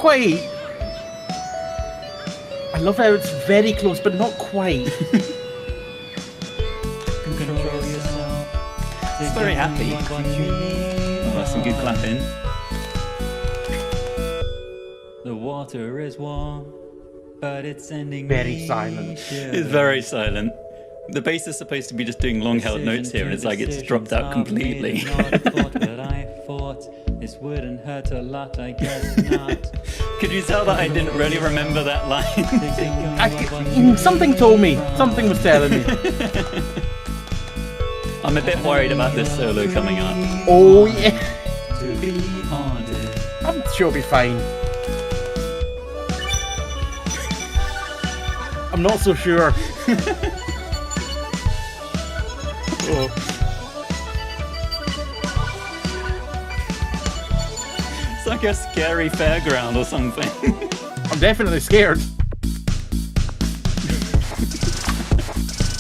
quite. I love how it's very close, but not quite. Control yourself. It's very happy. Oh, that's some good clapping. The water is warm, but it's sending Very me silent. shivers. It's very silent. The bass is supposed to be just doing long-held notes here, and it's like it's dropped out completely. But I thought this wouldn't hurt a lot, I guess not. Could you tell that I didn't really remember that line? Something told me. Something was telling me. I'm a bit worried about this solo coming up. Oh yeah. To be haunted. I'm sure it'll be fine. I'm not so sure. Oh. It's like a scary fairground or something. I'm definitely scared.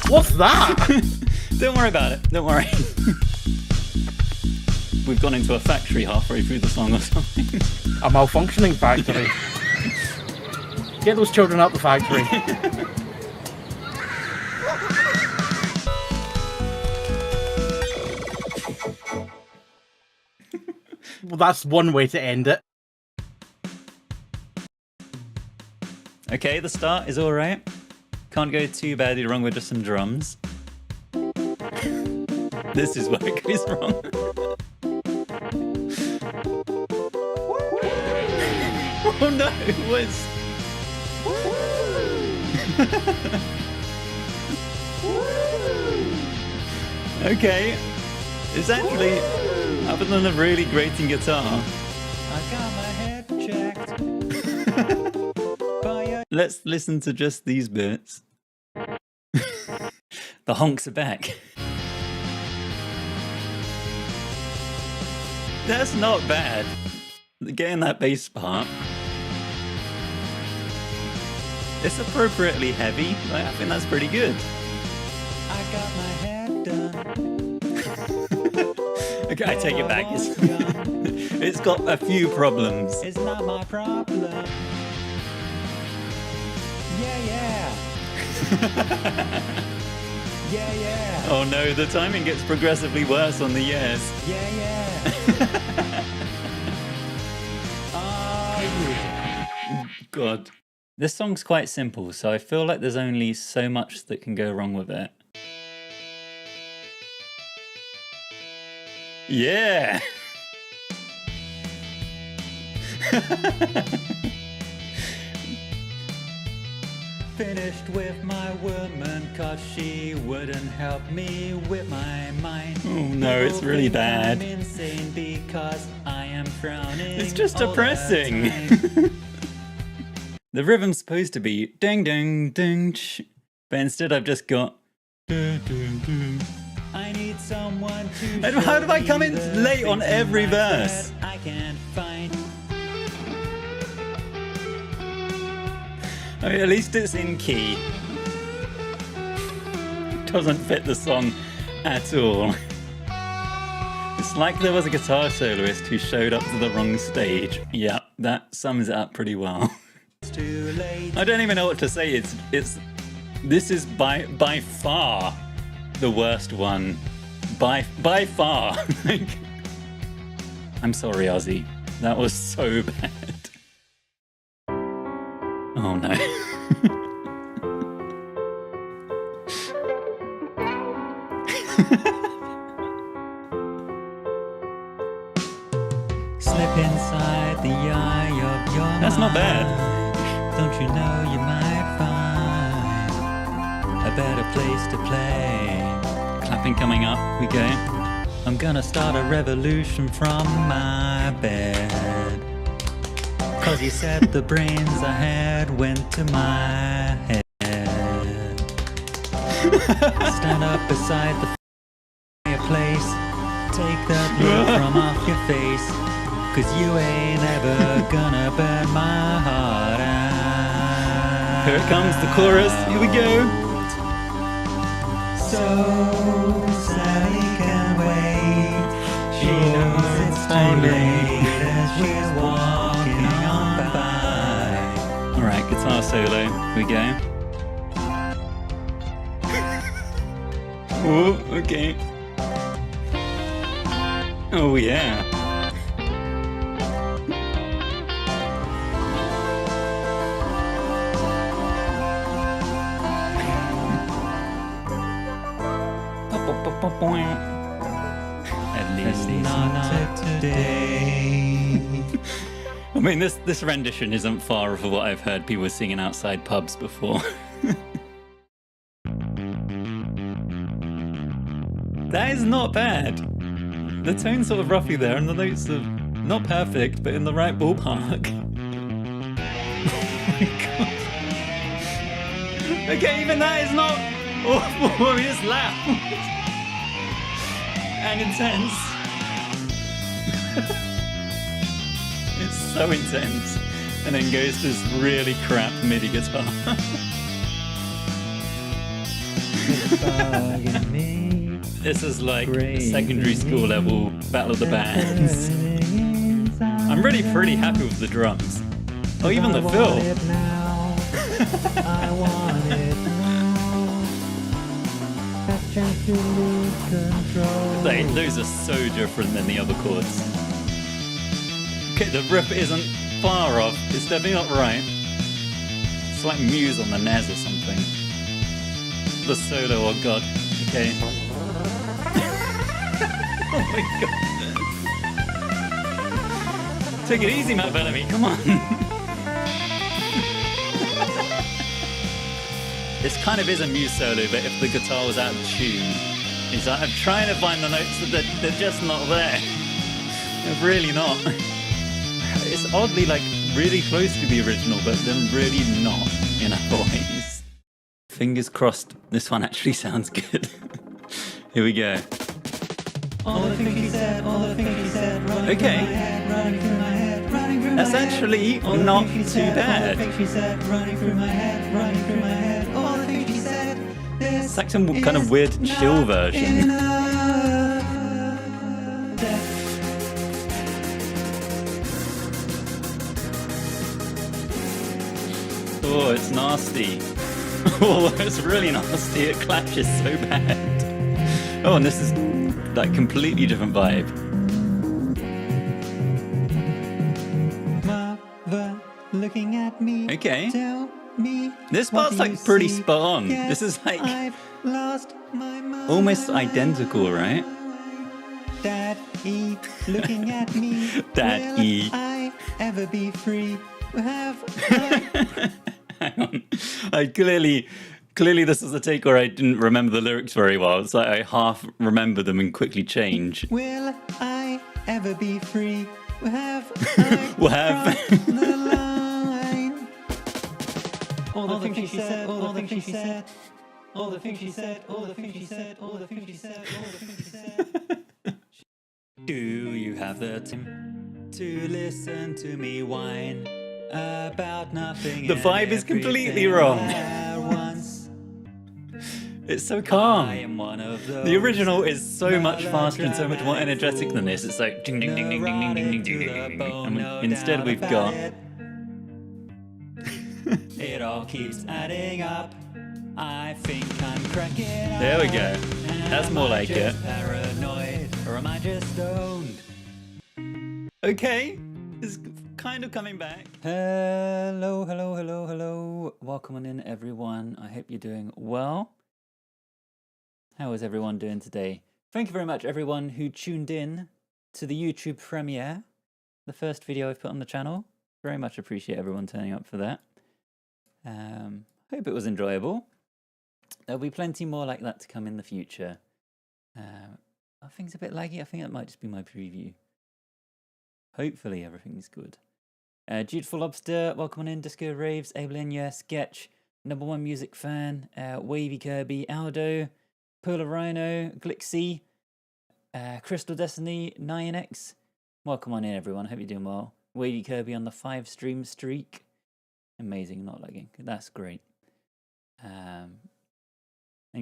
What's that? Don't worry about it. Don't worry. We've gone into a factory halfway through the song or something. A malfunctioning factory. Get those children out the factory. Well, that's one way to end it. Okay, the start is alright. Can't go too badly wrong with just some drums. This is where it goes wrong. Oh no, what's... Okay, it's actually, other than a really grating guitar, I got my head checked. by a let's listen to just these bits. The honks are back. That's not bad. Getting that bass part. It's appropriately heavy. I think that's pretty good. I got my head done. Okay, I take it back. It's got a few problems. It's not my problem. Yeah, yeah. Yeah, yeah. Oh no, the timing gets progressively worse on the yes. Yeah, yeah. Oh, yeah. God. This song's quite simple, so I feel like there's only so much that can go wrong with it. Yeah! Finished with my woman, cause she wouldn't help me with my mind. Oh no, it's People really think bad. I'm insane because I am frowning. It's just all the depressing. time. The rhythm's supposed to be ding ding ding ch, but instead I've just got dun, dun, dun. I need someone to. And how show do I me come in the late on things in every my verse? head I can't find. I mean, at least it's in key. Doesn't fit the song at all. It's like there was a guitar soloist who showed up to the wrong stage. Yeah, that sums it up pretty well. It's too late. I don't even know what to say. This is by far the worst one. By far. Like, I'm sorry, Ozzy. That was so bad. Oh no. Slip inside the eye of your That's not bad. mind. Don't you know you might find a better place to play? Clapping coming up. We go. I'm gonna start a revolution from my bed. Cause you said the brains I had went to my head. Stand up beside the fireplace. Take that look from off your face. Cause you ain't ever gonna burn my heart out. Here it comes, the chorus. Here we go. So Sally can wait. She knows it's too late as she's walking on by. solo. Here we go. Oh, okay. Oh, yeah. At least not today. I mean, this rendition isn't far off of what I've heard people singing outside pubs before. That is not bad. The tone's sort of roughly there, and the notes are not perfect, but in the right ballpark. Oh my god. Okay, even that is not awful. I mean, it's loud and intense. It's so intense, and then goes to this really crap MIDI guitar. This is like secondary school level Battle of the Bands. I'm really pretty happy with the drums. Oh, even the fill. Those are so different than the other chords. Okay, the riff isn't far off. It's definitely not right. It's like Muse on the NES or something. The solo, oh god. Okay. Oh my god. Take it easy, Matt Bellamy, come on. This kind of is a Muse solo, but if the guitar was out of tune, it's like I'm trying to find the notes that they're just not there. They're really not. It's oddly like really close to the original, but then really not in other ways. Fingers crossed, this one actually sounds good. Here we go. All the things she said, all the things she said, running Okay. through my head, running through my head, running through my That's head. actually All the not things she too said, bad. All the things she said, running through my head, running through my head. All the things she said, this It's like some kind of weird chill version. Oh, it's nasty. Oh, it's really nasty. It clashes so bad. Oh, and this is like completely different vibe. Mother looking at me. Okay. Tell me. This what part's do you like pretty see? spot on. Yes, This is like I've lost my mind. almost identical, right? Daddy looking at me. Daddy. Will I ever be free? Have Hang on. Clearly this is a take where I didn't remember the lyrics very well. It's like I half remember them and quickly change. Will I ever be free? Have We'll have. the line? All the things she said, all the things she said, all the things she said, all the things she said, all the things she said, all the things she said. Do you have the time to listen to me whine about nothing? The vibe is completely wrong. It's so calm. The original is so much faster and so much more energetic than this. It's like ding ding ding ding ding ding ding ding ding ding. And instead we've got. It all keeps adding up. I think I'm cracking up. There we go. That's more like it. Paranoid, or am I just stoned? Okay, it's kind of coming back. Hello, hello, hello, hello. Welcome on in, everyone. I hope you're doing well. How is everyone doing today? Thank you very much, everyone who tuned in to the YouTube premiere, the first video I've put on the channel. Very much appreciate everyone turning up for that. Hope it was enjoyable. There'll be plenty more like that to come in the future. Are things a bit laggy? I think that might just be my preview. Hopefully everything's good. Dutiful Lobster, welcome on in. Disco Raves, Abelin, yeah, Sketch, Number One Music Fan, Wavy Kirby, Aldo, Polar Rhino, Glixie, Crystal Destiny, 9X. Welcome on in, everyone. Hope you're doing well. Wavy Kirby on the 5-stream streak. Amazing, not lagging. That's great. And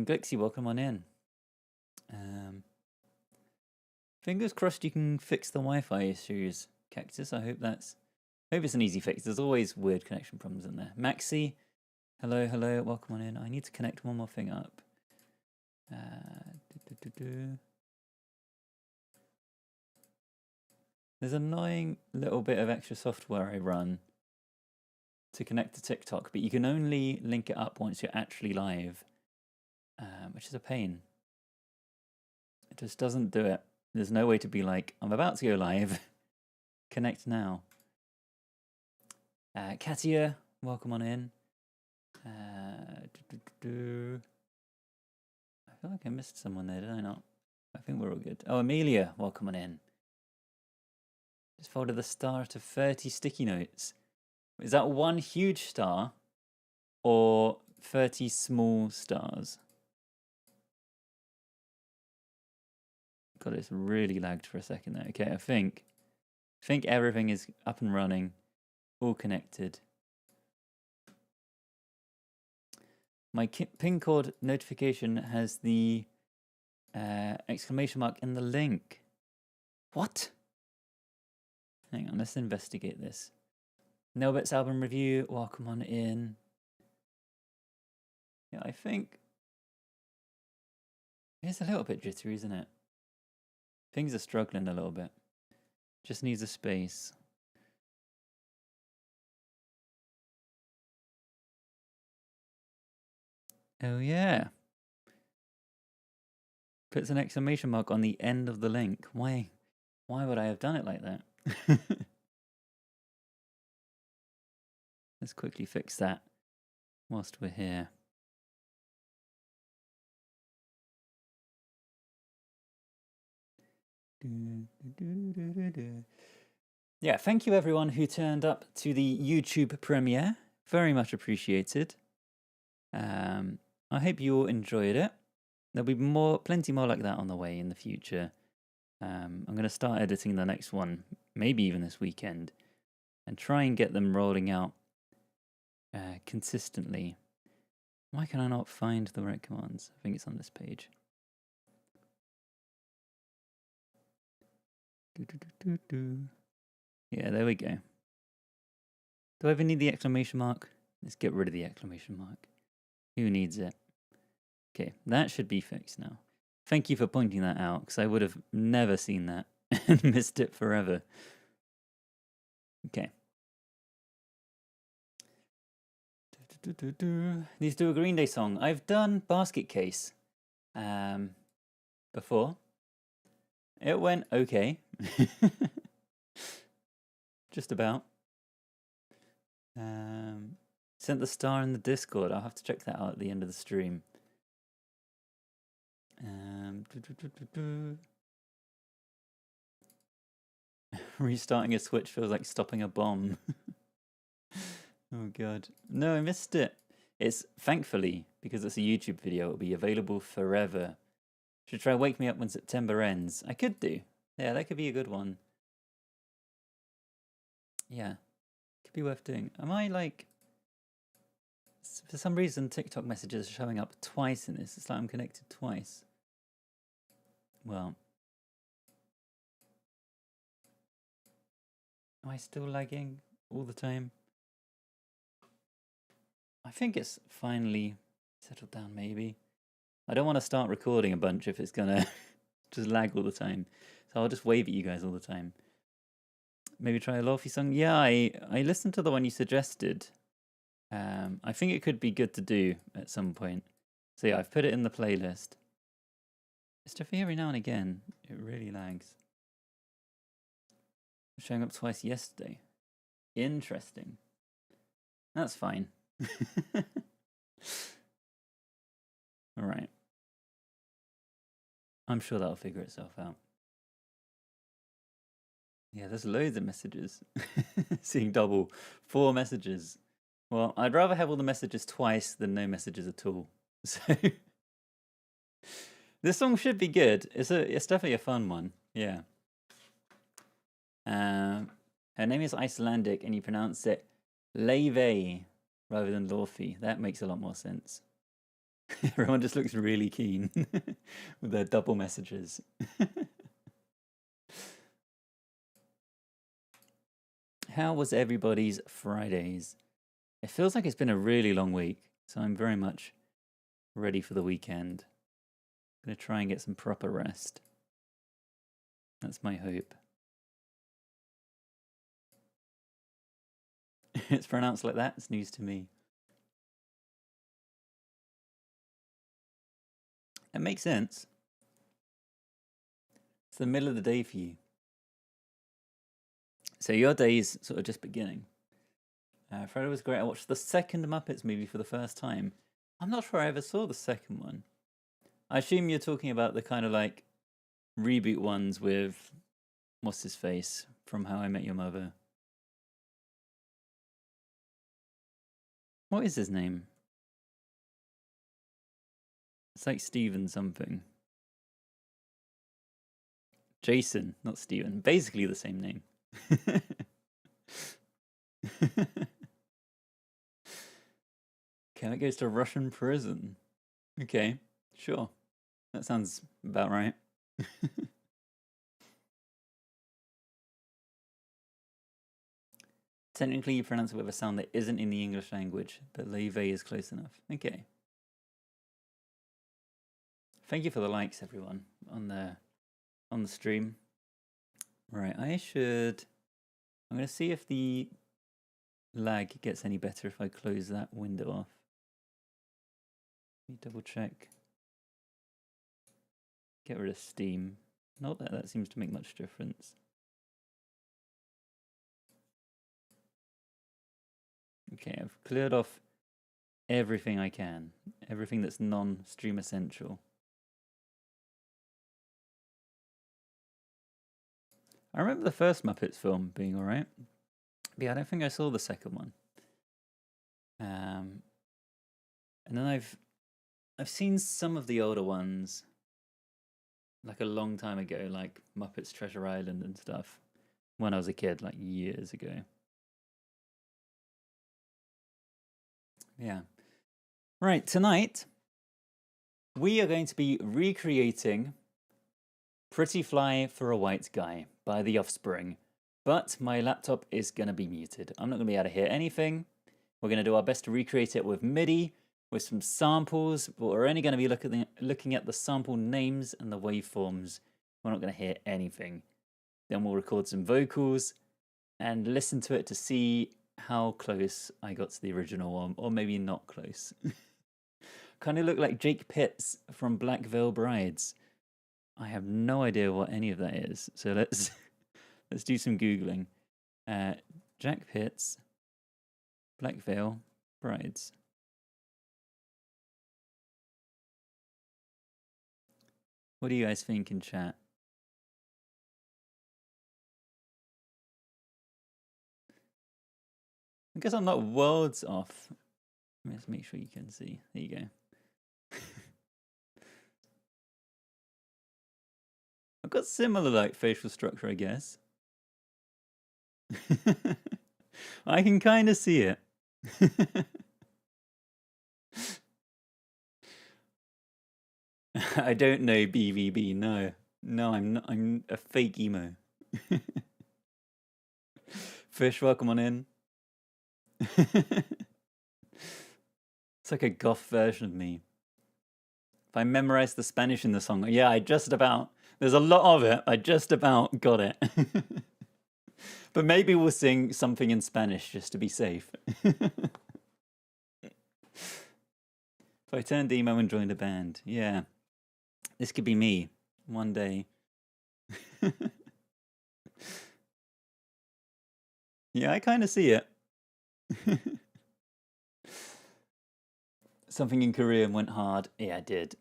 Glixie, welcome on in. Fingers crossed you can fix the Wi-Fi issues, Cactus. I hope that's Hope it's an easy fix. There's always weird connection problems in there. Maxi, hello, hello, welcome on in. I need to connect one more thing up. There's an annoying little bit of extra software I run to connect to TikTok, but you can only link it up once you're actually live, which is a pain. It just doesn't do it. There's no way to be like, I'm about to go live, connect now. Katia, welcome on in. I feel like I missed someone there, did I not? I think we're all good. Oh, Amelia, welcome on in. Just folded the star to 30 sticky notes. Is that one huge star or 30 small stars? God, it's really lagged for a second there. Okay, I think everything is up and running, all connected. My pin code notification has the exclamation mark in the link. What? Hang on, let's investigate this. Nelbet's album review, welcome on in. Yeah, I think it's a little bit jittery, isn't it? Things are struggling a little bit. Just needs a space. Oh yeah. Puts an exclamation mark on the end of the link. Why would I have done it like that? Let's quickly fix that whilst we're here. Yeah, thank you everyone who turned up to the YouTube premiere. Very much appreciated. I hope you all enjoyed it. There'll be plenty more like that on the way in the future. I'm going to start editing the next one, maybe even this weekend, and try and get them rolling out consistently. Why can I not find the right commands? I think it's on this page. Yeah, there we go. Do I even need the exclamation mark? Let's get rid of the exclamation mark. Who needs it? Okay, that should be fixed now. Thank you for pointing that out, because I would have never seen that and missed it forever. Okay. Let's do a Green Day song. I've done Basket Case before. It went okay. Just about. Sent the star in the Discord. I'll have to check that out at the end of the stream. Restarting a Switch feels like stopping a bomb. Oh god. No, I missed it. It's thankfully, because it's a YouTube video, it'll be available forever. Should try Wake Me Up When September Ends. I could do. Yeah, that could be a good one. Yeah. Could be worth doing. Am I like... For some reason, TikTok messages are showing up twice in this. It's like I'm connected twice. Well. Am I still lagging all the time? I think it's finally settled down, maybe. I don't want to start recording a bunch if it's gonna just lag all the time. So I'll just wave at you guys all the time. Maybe try a Lofi song? Yeah, I listened to the one you suggested. I think it could be good to do at some point. So yeah, I've put it in the playlist. It's just every now and again, it really lags. Showing up twice yesterday. Interesting. That's fine. Alright. I'm sure that'll figure itself out. Yeah, there's loads of messages. Seeing double. 4 messages. Well, I'd rather have all the messages twice than no messages at all. So this song should be good. It's definitely a fun one. Yeah. Her name is Icelandic and you pronounce it Laufey rather than Lofi. That makes a lot more sense. Everyone just looks really keen with their double messages. How was everybody's Fridays? It feels like it's been a really long week, so I'm very much ready for the weekend. I'm going to try and get some proper rest. That's my hope. It's pronounced like that? It's news to me. It makes sense. It's the middle of the day for you. So your day's sort of just beginning. Friday was great. I watched the second Muppets movie for the first time. I'm not sure I ever saw the second one. I assume you're talking about the kind of like reboot ones with what's his face from How I Met Your Mother. What is his name? It's like Steven something. Jason, not Steven. Basically the same name. Kermit goes to Russian prison. Okay, sure. That sounds about right. Technically, you pronounce it with a sound that isn't in the English language, but leve is close enough. Okay. Thank you for the likes, everyone, on the stream. Right, I'm going to see if the lag gets any better if I close that window off. Let me double check. Get rid of Steam. Not that that seems to make much difference. Okay, I've cleared off everything I can. Everything that's non-stream essential. I remember the first Muppets film being alright. But yeah, I don't think I saw the second one. And then I've seen some of the older ones, like a long time ago, like Muppets Treasure Island and stuff, when I was a kid, like years ago. Yeah. Right, tonight we are going to be recreating Pretty Fly for a White Guy by The Offspring, but my laptop is going to be muted. I'm not going to be able to hear anything. We're going to do our best to recreate it with MIDI, with some samples, but we're only going to be looking at the sample names and the waveforms. We're not going to hear anything. Then we'll record some vocals and listen to it to see how close I got to the original one, or maybe not close. Kind of look like Jake Pitts from Black Veil Brides. I have no idea what any of that is, so let's do some googling. Jack Pitts, Black Veil Brides. What do you guys think in chat? I guess I'm not worlds off. Let's make sure you can see. There you go. I've got similar like facial structure, I guess. I can kind of see it. I don't know BVB. No, I'm not. I'm a fake emo. Fish, welcome on in. It's like a goth version of me. If I memorized the Spanish in the song, yeah, I just about. There's a lot of it. I just about got it. But maybe we'll sing something in Spanish just to be safe. If I turned emo and joined a band, yeah. This could be me one day. Yeah, I kind of see it. Something in Korean went hard. Yeah, I did.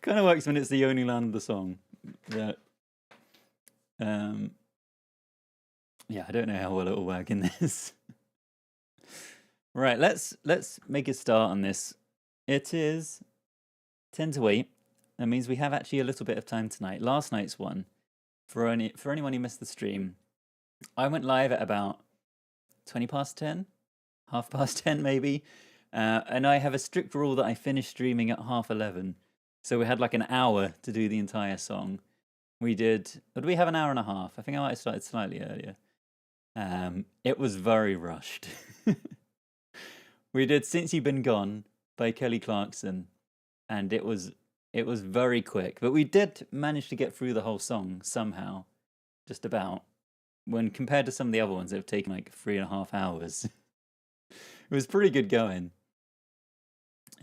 Kind of works when it's the only line of the song. That, yeah, I don't know how well it will work in this. Right, let's make a start on this. It is 10 to 8. That means we have actually a little bit of time tonight. Last night's one, for anyone who missed the stream, I went live at about 20 past 10, half past 10 maybe. And I have a strict rule that I finish streaming at 11:30. So we had like an hour to do the entire song. Or do we have an hour and a half? I think I might have started slightly earlier. It was very rushed. We did Since You've Been Gone by Kelly Clarkson, and it was very quick. But we did manage to get through the whole song somehow, just about. When compared to some of the other ones that have taken like 3.5 hours, it was pretty good going.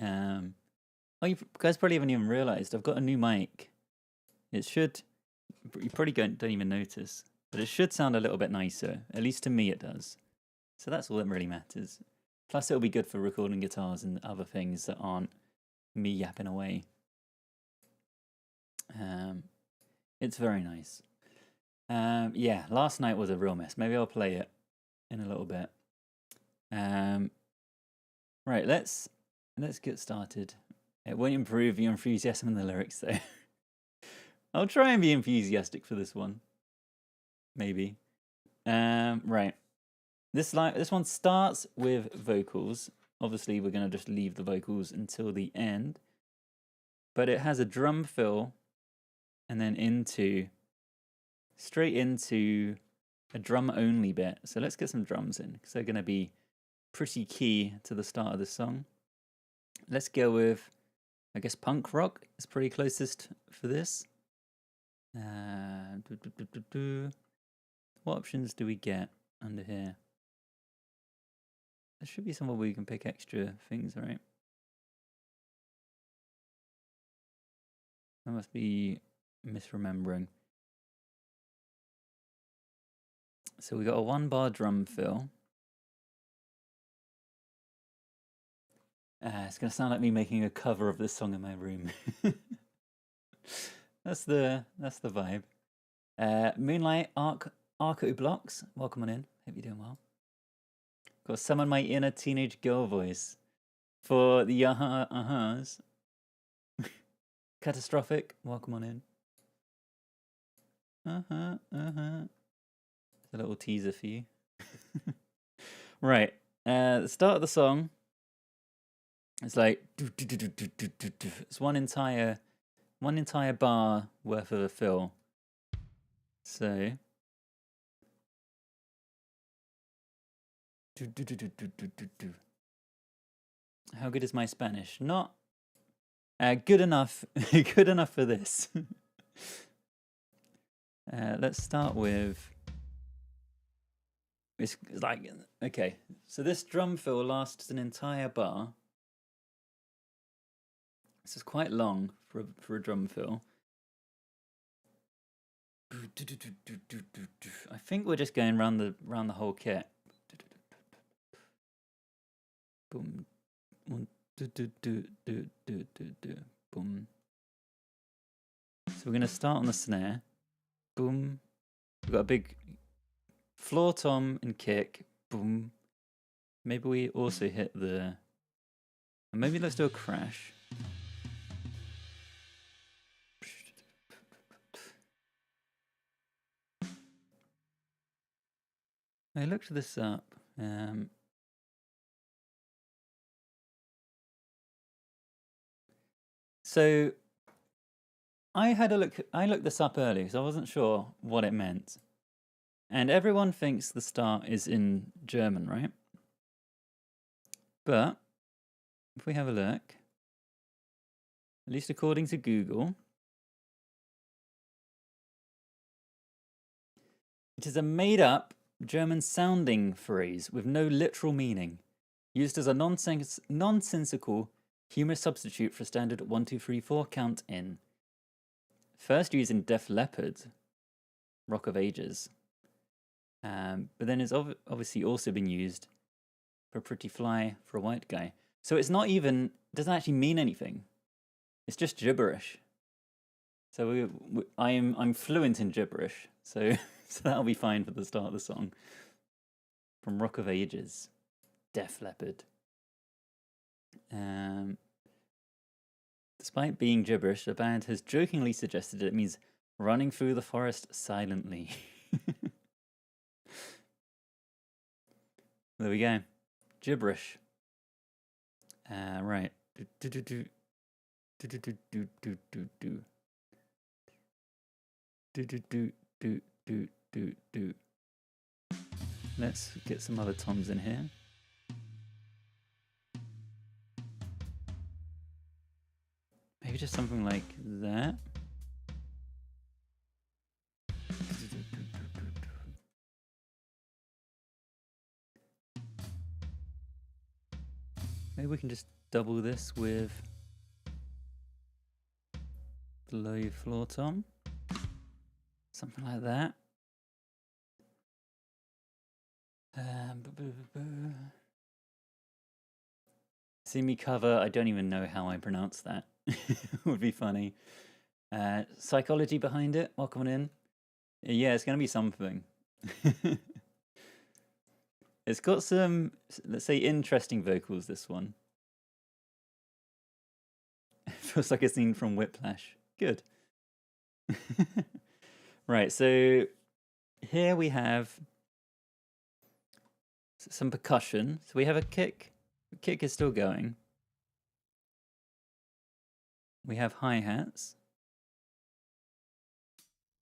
Oh, you guys probably haven't even realized I've got a new mic. It should. You probably don't even notice, but it should sound a little bit nicer. At least to me, it does. So that's all that really matters. Plus, it'll be good for recording guitars and other things that aren't me yapping away. It's very nice. Yeah, last night was a real mess. Maybe I'll play it in a little bit. Right, let's get started. It won't improve your enthusiasm in the lyrics, though. I'll try and be enthusiastic for this one. Maybe. Right. This one starts with vocals. Obviously, we're going to just leave the vocals until the end. But it has a drum fill and then straight into a drum only bit. So let's get some drums in because they're going to be pretty key to the start of the song. Let's go with, I guess, punk rock is pretty closest for this. What options do we get under here? There should be somewhere where you can pick extra things, right? I must be misremembering. So we got a 1-bar drum fill. It's going to sound like me making a cover of this song in my room. That's the vibe. Moonlight Arco Blocks. Welcome on in. Hope you're doing well. Got to summon my inner teenage girl voice for the ahas. Catastrophic. Welcome on in. It's a little teaser for you. Right. The start of the song. It's like it's one entire bar worth of a fill. So how good is my Spanish? Not good enough. Good enough for this. Let's start with. It's like okay. So this drum fill lasts an entire bar. This is quite long for a drum fill. I think we're just going round the whole kit. Boom. Boom. So we're gonna start on the snare. Boom. We've got a big floor tom and kick. Boom. Maybe we also hit the. Maybe let's do a crash. I looked this up. So I had a look. I looked this up earlier because I wasn't sure what it meant. And everyone thinks the start is in German, right? But if we have a look, at least according to Google, it is a made-up German-sounding phrase with no literal meaning, used as a nonsensical humorous substitute for a standard 1, 2, 3, 4 count in. First used in Def Leppard, Rock of Ages. But then it's obviously also been used for Pretty Fly for a White Guy. So it's not even, doesn't actually mean anything. It's just gibberish. So I'm fluent in gibberish. So that'll be fine for the start of the song. From Rock of Ages, Def Leppard. Despite being gibberish, the band has jokingly suggested it means running through the forest silently. There we go. Gibberish. Right. Let's get some other toms in here. Maybe just something like that. Maybe we can just double this with the low floor tom. Something like that. See me cover, I don't even know how I pronounce that. Would be funny. Psychology behind it, welcome in. Yeah, it's going to be something. It's got some, let's say, interesting vocals, this one. It feels like a scene from Whiplash. Good. Right, so here we have some percussion. So we have a kick. The kick is still going. We have hi-hats.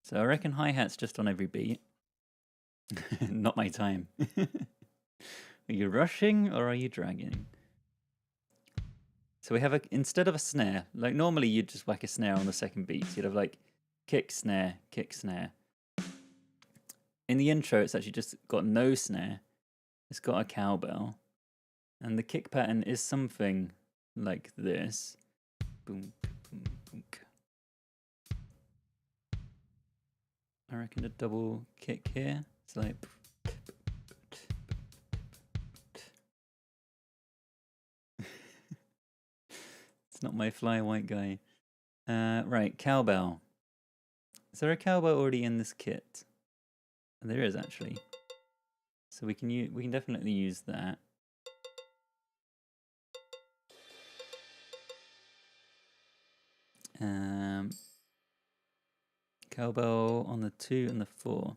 So I reckon hi-hats just on every beat. Not my time. Are you rushing or are you dragging? So we have instead of a snare, like normally you'd just whack a snare on the second beat. So you'd have like kick, snare, kick, snare. In the intro, it's actually just got no snare. It's got a cowbell. And the kick pattern is something like this. Boom, boom, boom. I reckon a double kick here. It's like... It's not my fly white guy. Right, cowbell. Is there a cowbell already in this kit? There is actually. So we can definitely use that. Cowbell on the 2 and the 4.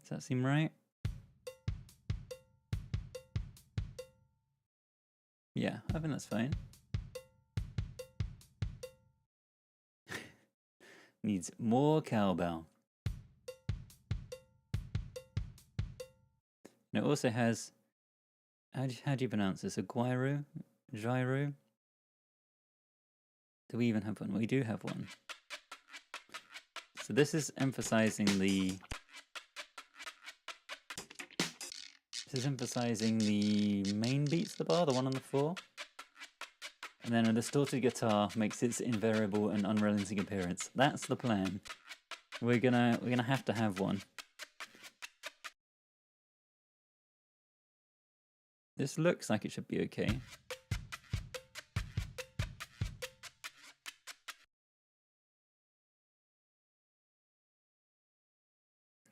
Does that seem right? Yeah, I think that's fine. Needs more cowbell. And it also has, how do you pronounce this? A gyro? Gyro? Do we even have one? We do have one. So this is emphasizing the... This is emphasizing the main beats of the bar, the one on the 4. And then a distorted guitar makes its invariable and unrelenting appearance. That's the plan. We're gonna have to have one. This looks like it should be okay.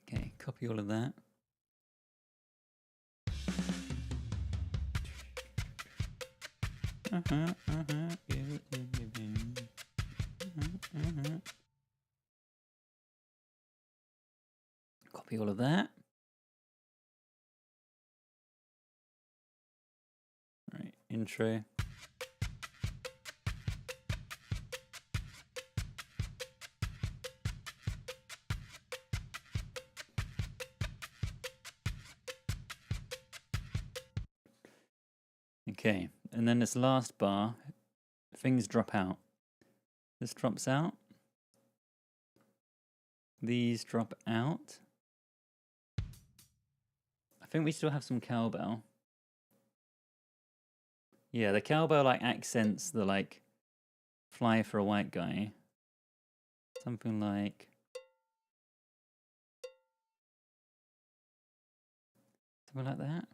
Okay, copy all of that. Copy all of that. Right, intro. Okay, and then this last bar, things drop out. This drops out. These drop out. I think we still have some cowbell. Yeah, the cowbell like accents the like fly for a white guy. Something like... Something like that.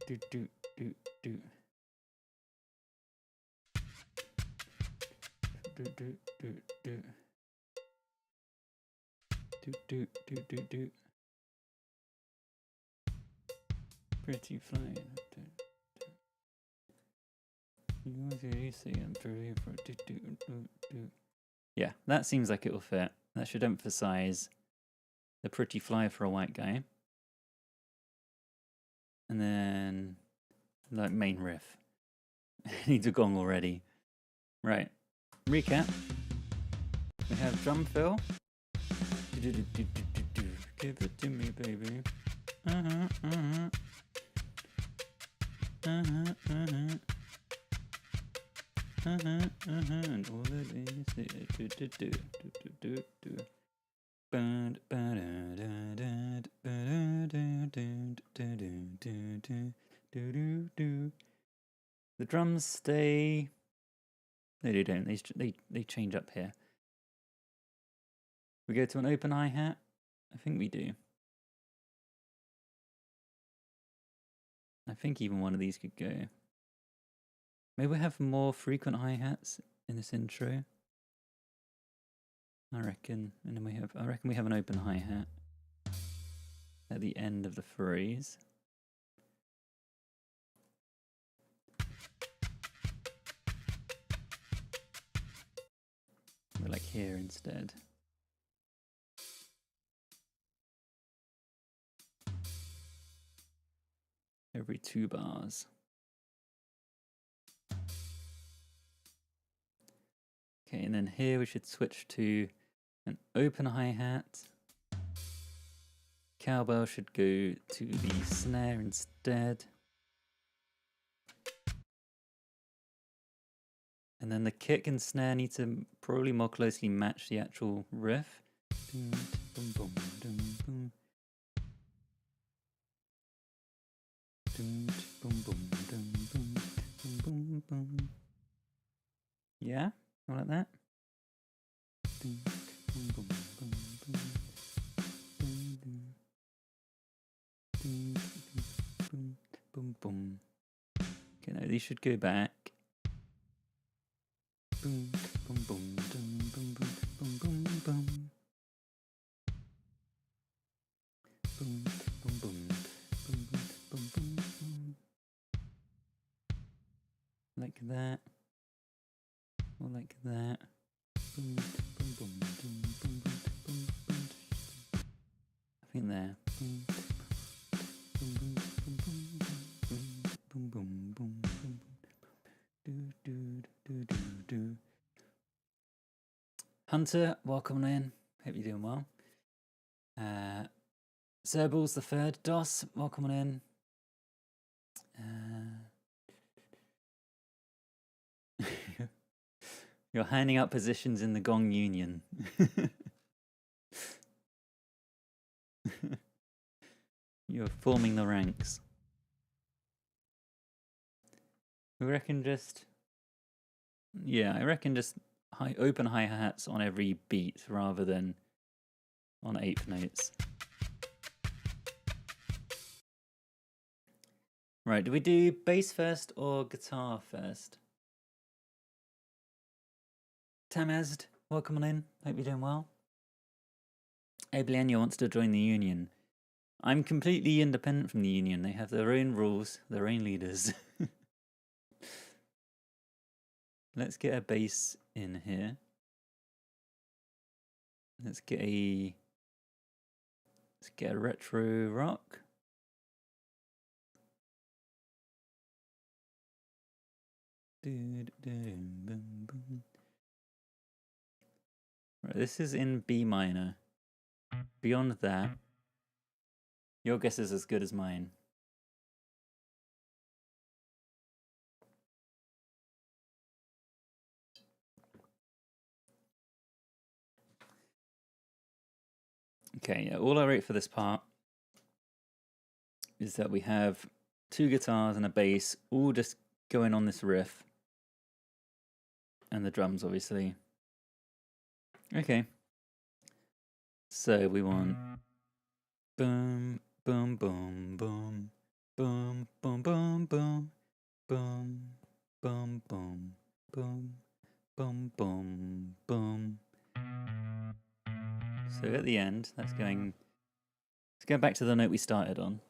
Do, do, do, do. Do, do, do, do. Do, do, do, do, do. Pretty flying. Yeah, that seems like it will fit. That should emphasize the pretty fly for a white guy. And then, like, main riff. Needs a gong already. Right. Recap. We have drum fill. Give it to me, baby. And all that is the drums stay. No, they don't. They change up here. We go to an open hi-hat. I think we do. I think even one of these could go. Maybe we have more frequent hi-hats in this intro. I reckon. And then I reckon we have an open hi-hat at the end of the phrase. We're like here instead. Every 2 bars. Okay, and then here we should switch to an open hi-hat. Cowbell should go to the snare instead. And then the kick and snare need to probably more closely match the actual riff. Boom, boom, boom, boom, boom. Boom, boom, boom, boom, boom, boom, boom. Yeah, like that. Boom, boom, boom, boom, boom, boom, boom, boom, boom. Okay, now these should go back. Boom, boom, boom, boom, boom, boom, boom, boom, boom. Boom, boom, boom, boom, boom, boom, boom. Like that. Or like that. Boom, boom, boom, boom, boom, boom, boom, boom. I think there. Boom, boom, boom, boom, boom, boom, boom, boom, boom, boom. Do, do, do, do, do. Hunter, welcome in. Hope you're doing well. Serballs the third. Dos, welcome on in. You're handing out positions in the Gong Union. You're forming the ranks. We reckon just... Yeah, I reckon just open hi-hats on every beat rather than on 8th notes. Right, do we do bass first or guitar first? Tamazd, welcome on in. Hope you're doing well. Abliania wants to join the union. I'm completely independent from the union. They have their own rules, their own leaders. Let's get a bass in here. Let's get a retro rock. Right, this is in B minor. Beyond that, your guess is as good as mine. Okay, yeah, all I wrote for this part is that we have 2 guitars and a bass, all just going on this riff. And the drums, obviously. Okay. So we want boom, boom, boom, boom, boom, boom, boom, boom, boom, boom, boom, boom, boom, boom, boom. So at the end, let's go back to the note we started on.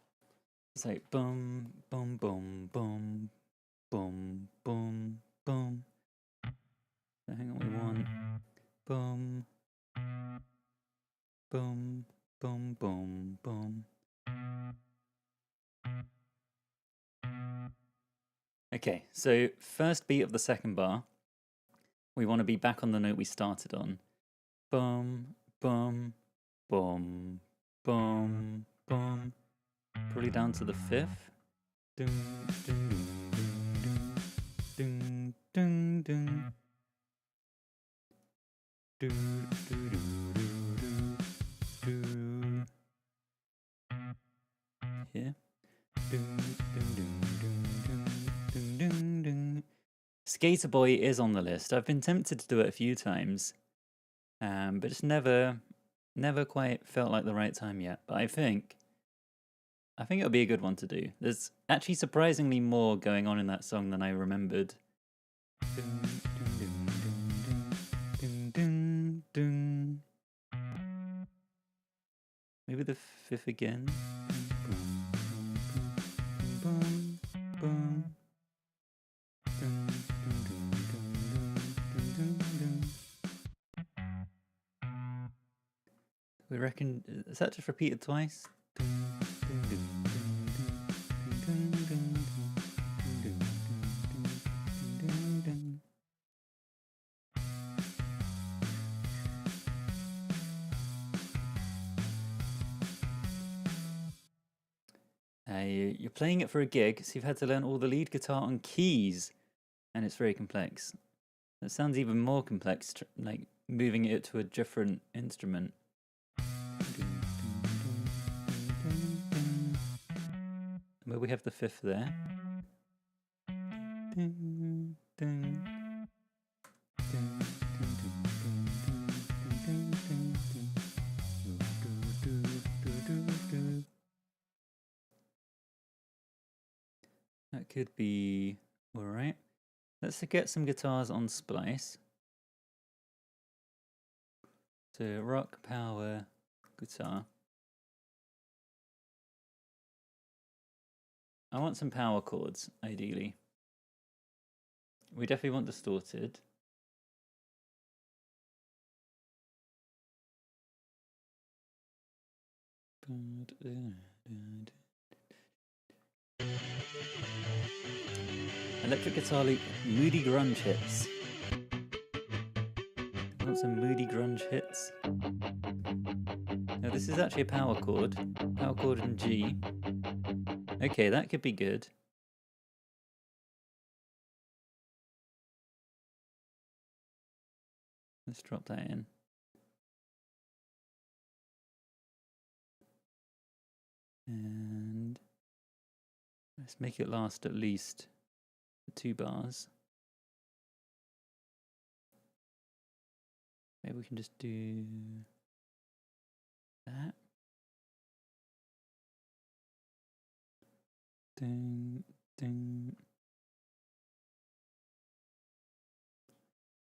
So boom, boom, boom, boom, boom, boom, boom. So hang on, we want boom, boom, boom, boom, boom. Okay, Okay, so first beat of the second bar, we want to be back on the note we started on. Bum, bum, bum, bum, bum. Probably down to the fifth. Dun, dun, dun, dun, dun, dun. Do, do, do, do, do, do. Here. Dun, dun, dun, dun, dun, dun, dun. Skater Boy is on the list. I've been tempted to do it a few times, but it's never quite felt like the right time yet. But I think it'll be a good one to do. There's actually surprisingly more going on in that song than I remembered. Dun, dun, dun, dun, dun, dun, dun. Maybe the fifth again. Boom, boom, boom. Dun, dun, dun, dun, dun, dun, dun. We reckon, is that just repeated twice? Dun, dun, dun, dun, dun, dun, dun, dun, dun, dun, dun. You're playing it for a gig, so you've had to learn all the lead guitar on keys, and it's very complex. That sounds even more complex, like moving it to a different instrument. Where we have the fifth there. That could be alright. Let's get some guitars on Splice. So rock, power, guitar. I want some power chords, ideally. We definitely want distorted. Electric guitar loop, moody grunge hits. I want some moody grunge hits. Now this is actually a power chord in G. Okay, that could be good. Let's drop that in. And let's make it last at least 2 bars. Maybe we can just do that. Ding, ding.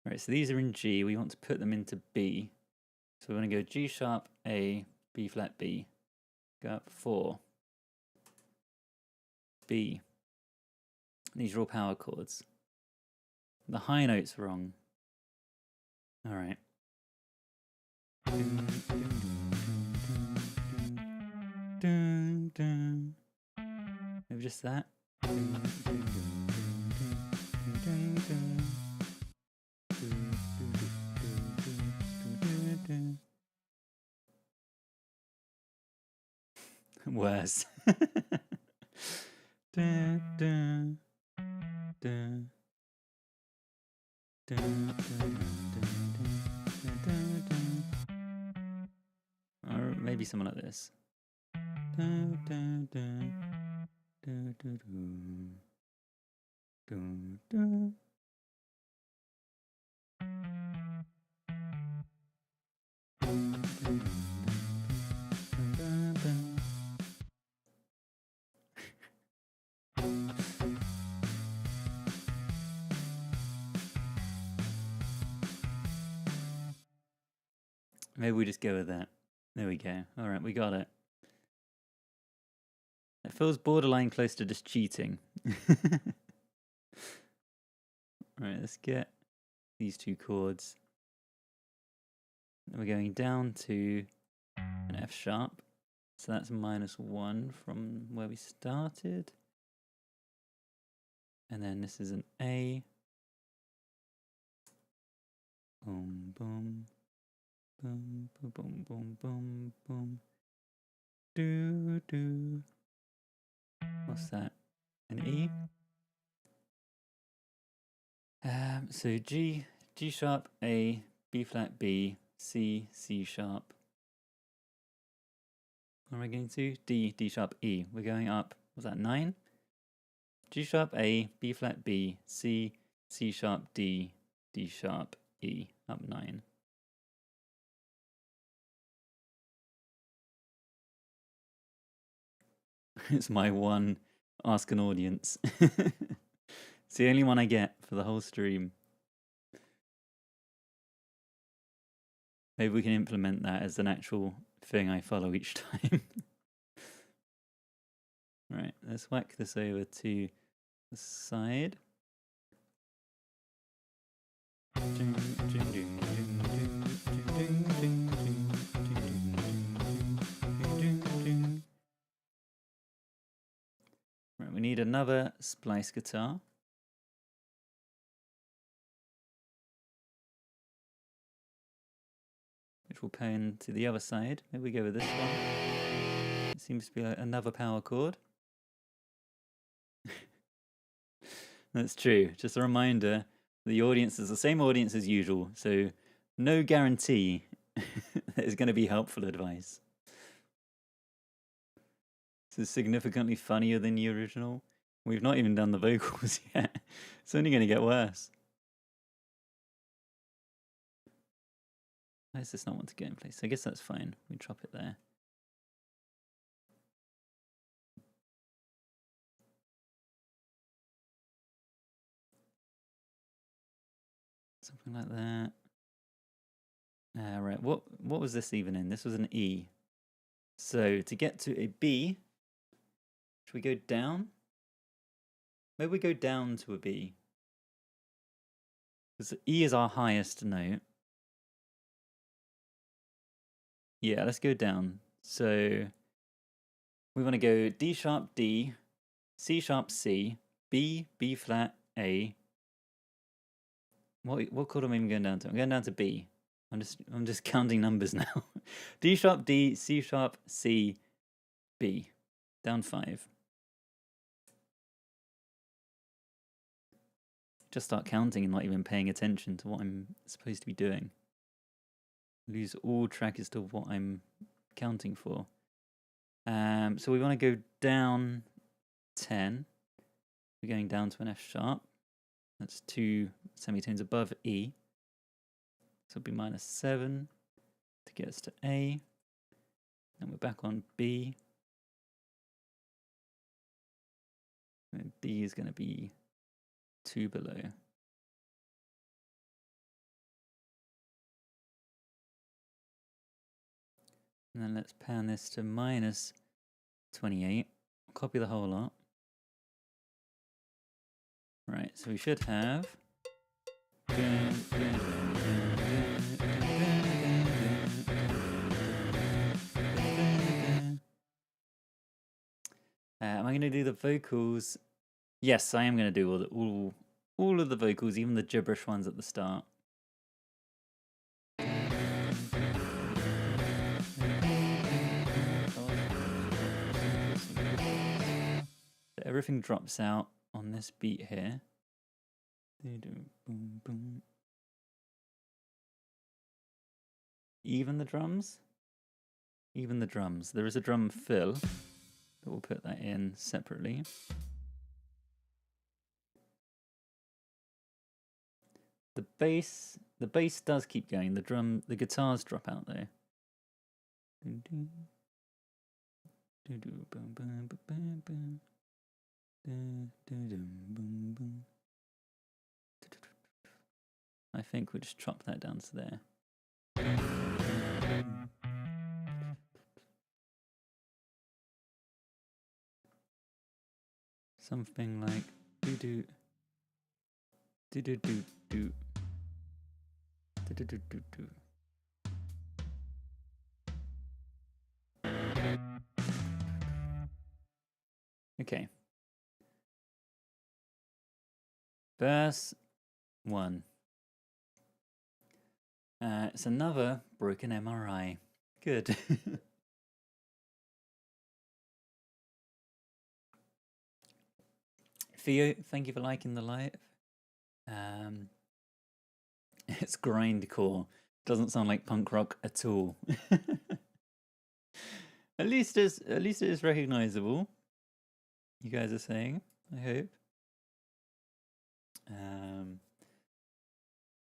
Right, so these are in G. We want to put them into B. So we're going to go G sharp, A, B flat, B. Go up 4. B. These are all power chords. The high note's wrong. All right. Maybe just that. Worse. Or maybe something like this. Maybe we just go with that. There we go. All right, we got it. It feels borderline close to just cheating. All right, let's get these 2 chords. We're going down to an F sharp. So that's -1 from where we started. And then this is an A. Boom, boom, boom, boom, boom, boom, boom, boom. Do, do. What's that? An E? So G sharp, A, B flat, B, C, C sharp. What am I going to? D sharp, E. We're going up. Was that 9? G sharp, A, B flat, B, C, C sharp, D, D sharp, E. Up 9. It's my one ask an audience. It's the only one I get for the whole stream. Maybe we can implement that as an actual thing I follow each time. Right, let's whack this over to the side. Right, we need another splice guitar. Which will pan to the other side. Maybe we go with this one. It seems to be like another power chord. That's true. Just a reminder, the audience is the same audience as usual, so no guarantee that it's going to be helpful advice. This is significantly funnier than the original. We've not even done the vocals yet. It's only going to get worse. Why does this not want to go in place? I guess that's fine. We drop it there. Something like that. Right, what was this even in? This was an E. So to get to a B, should we go down? Maybe we go down to a B. Because E is our highest note. Yeah, let's go down. So we want to go D sharp, D, C sharp, C, B, B flat, A. What chord am I even going down to? I'm going down to B. I'm just counting numbers now. D sharp, D, C sharp, C, B. Down 5. Just start counting and not even paying attention to what I'm supposed to be doing. Lose all track as to what I'm counting for. So we want to go down 10. We're going down to an F sharp. That's 2 semitones above E. So it'll be -7 to get us to A. Then we're back on B. And B is going to be 2 below. And then let's pan this to -28. Copy the whole lot. Right, so we should have. Am I going to do the vocals? Yes, I am going to do all of the vocals, even the gibberish ones at the start. Everything drops out on this beat here. Boom, boom. Even the drums? Even the drums. There is a drum fill, but we'll put that in separately. The bass does keep going. The guitars drop out though. I think we'll just chop that down to there. Something like do do do do do do do do do do. Okay. Verse 1. It's another broken MRI. Good. Theo, thank you for liking the live. It's grindcore. Doesn't sound like punk rock at all. At least it is recognizable. You guys are saying, I hope.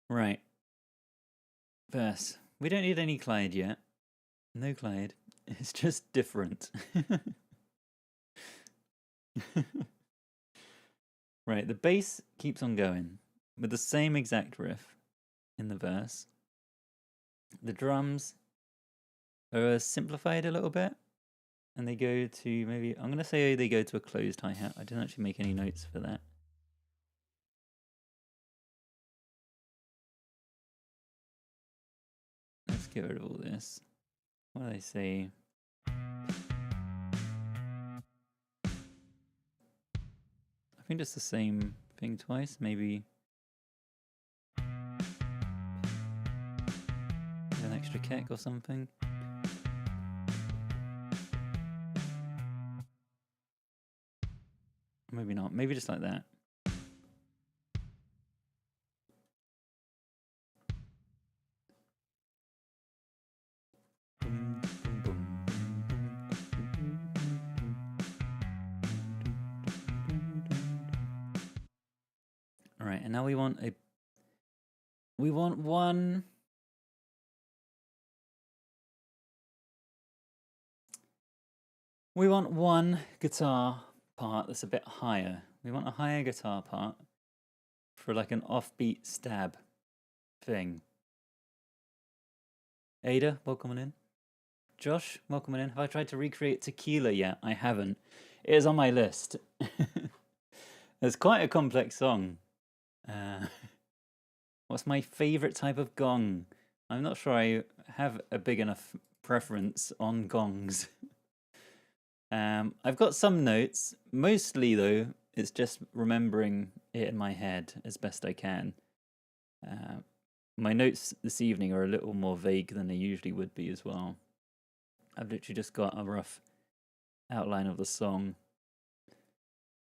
Right. Verse. We don't need any Clyde yet. No Clyde. It's just different. Right, the bass keeps on going with the same exact riff in the verse. The drums are simplified a little bit, and they go to maybe, I'm going to say they go to a closed hi-hat. I didn't actually make any notes for that. Let's get rid of all this. What do they say? I think it's the same thing twice, maybe an extra kick or something. Maybe not, maybe just like that. All right, and now we want one. We want one guitar part that's a bit higher. We want a higher guitar part for like an offbeat stab thing. Ada, welcome on in. Josh, welcome on in. Have I tried to recreate Tequila yet? I haven't. It is on my list. It's quite a complex song. What's my favorite type of gong? I'm not sure I have a big enough preference on gongs. I've got some notes. Mostly, though, it's just remembering it in my head as best I can. My notes this evening are a little more vague than they usually would be as well. I've literally just got a rough outline of the song.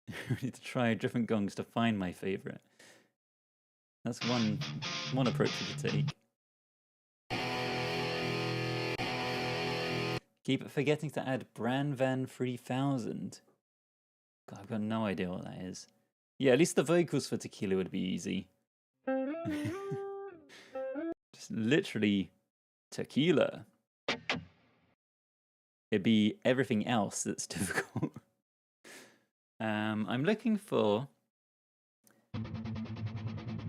I need to try different gongs to find my favorite. That's one approach you could take. Keep forgetting to add Brandvan 3000. God, I've got no idea what that is. Yeah, at least the vocals for Tequila would be easy. Just literally Tequila. It'd be everything else that's difficult. I'm looking for...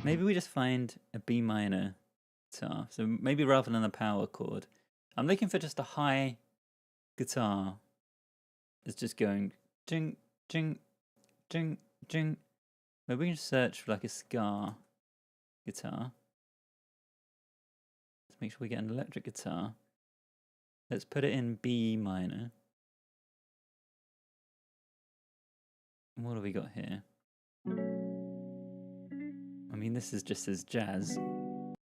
Maybe we just find a B minor guitar. So maybe rather than a power chord. I'm looking for just a high guitar. It's just going jing, jing, jing, jing. Maybe we can search for like a ska guitar. Let's make sure we get an electric guitar. Let's put it in B minor. What have we got here? I mean, this is just as jazz,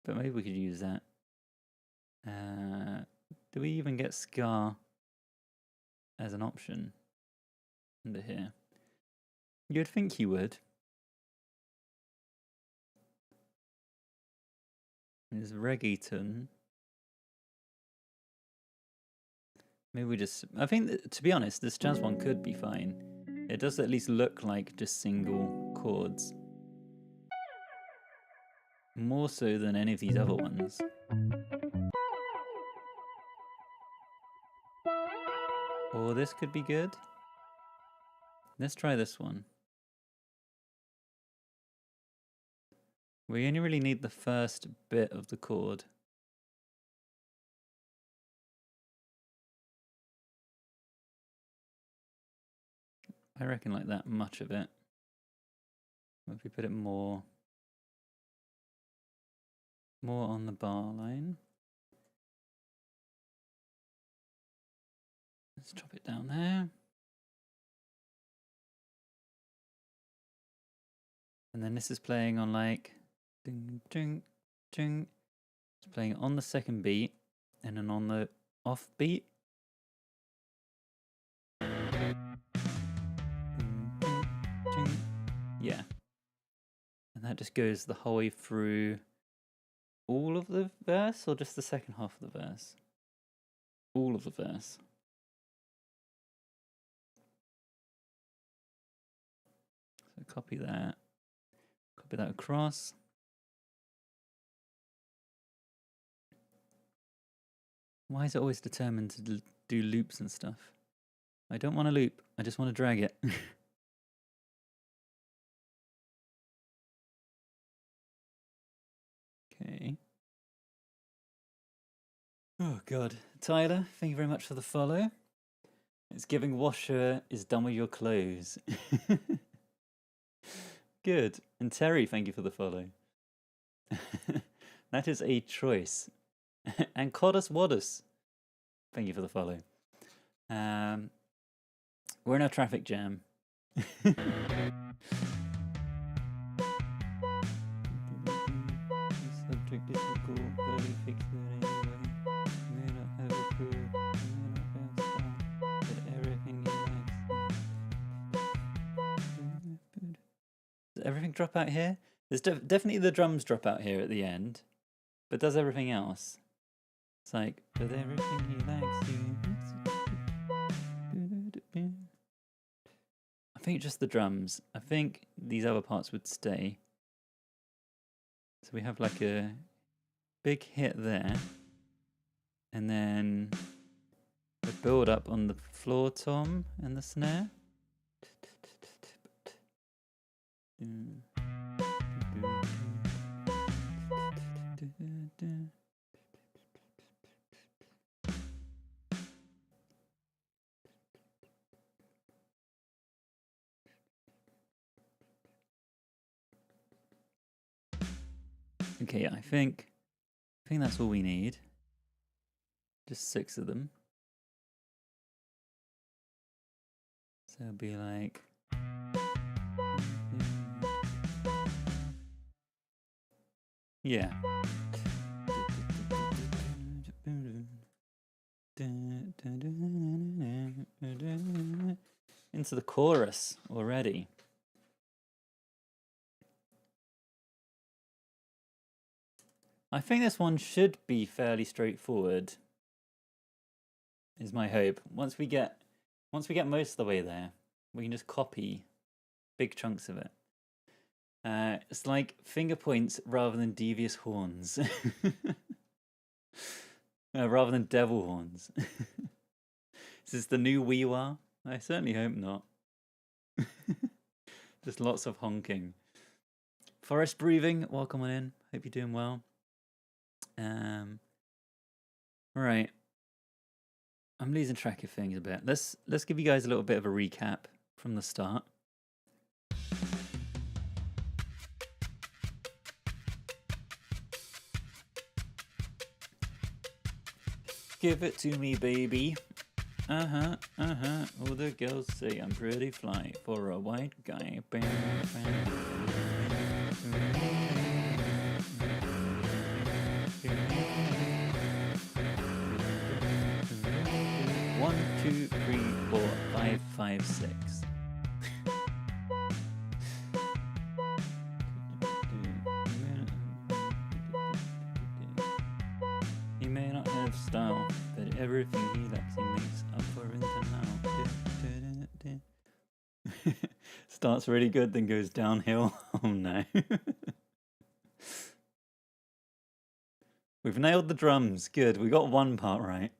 but maybe we could use that. Do we even get ska as an option under here? You'd think you would. There's reggaeton. Maybe we just... I think, that, to be honest, this jazz one could be fine. It does at least look like just single chords. More so than any of these other ones. Or this could be good. Let's try this one. We only really need the first bit of the chord. I reckon like that much of it. If we put it more on the bar line. Let's drop it down there. And then this is playing on like ding ding ding. It's playing on the second beat and then on the off beat. Yeah. And that just goes the whole way through all of the verse or just the second half of the verse? All of the verse. So copy that across. Why is it always determined to do loops and stuff? I don't want to loop, I just want to drag it. Okay. Oh god. Tyler, thank you very much for the follow. It's giving washer is done with your clothes. Good. And Terry, thank you for the follow. That is a choice. And Codus Wadus, thank you for the follow. We're in a traffic jam. Subject difficult, but we fix it anyway. May not have a clue, may not have style, but everything you like. Does everything drop out here? There's definitely the drums drop out here at the end, but does everything else? It's like, but everything he likes you. I think just the drums. I think these other parts would stay. So we have like a big hit there, and then a build up on the floor tom and the snare. Okay, I think that's all we need. Just 6 of them. So it'll be like yeah. Into the chorus already. I think this one should be fairly straightforward, is my hope. Once we get most of the way there, we can just copy big chunks of it. It's like finger points rather than devious horns. Rather than devil horns. Is this the new Weewa? I certainly hope not. Just lots of honking. Forest Breathing, welcome on in. Hope you're doing well. Right. I'm losing track of things a bit. Let's give you guys a little bit of a recap from the start. Give it to me, baby. All the girls say I'm pretty fly for a white guy. Bam, bam. 1, 2, 3, 4, 5, 5, 6. He may not have style, but everything he likes he makes up for in the now. Starts really good, then goes downhill. Oh no. We've nailed the drums. Good. We got one part right.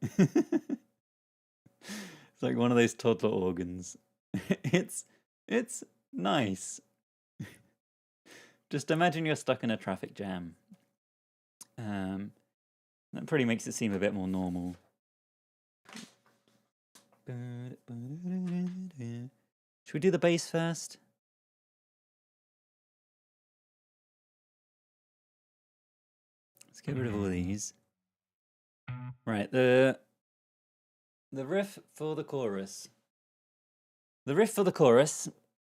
It's like one of those toddler organs. It's nice. Just imagine you're stuck in a traffic jam. That pretty makes it seem a bit more normal. Should we do the bass first? Let's get rid of all these. Right, the riff for the chorus. The riff for the chorus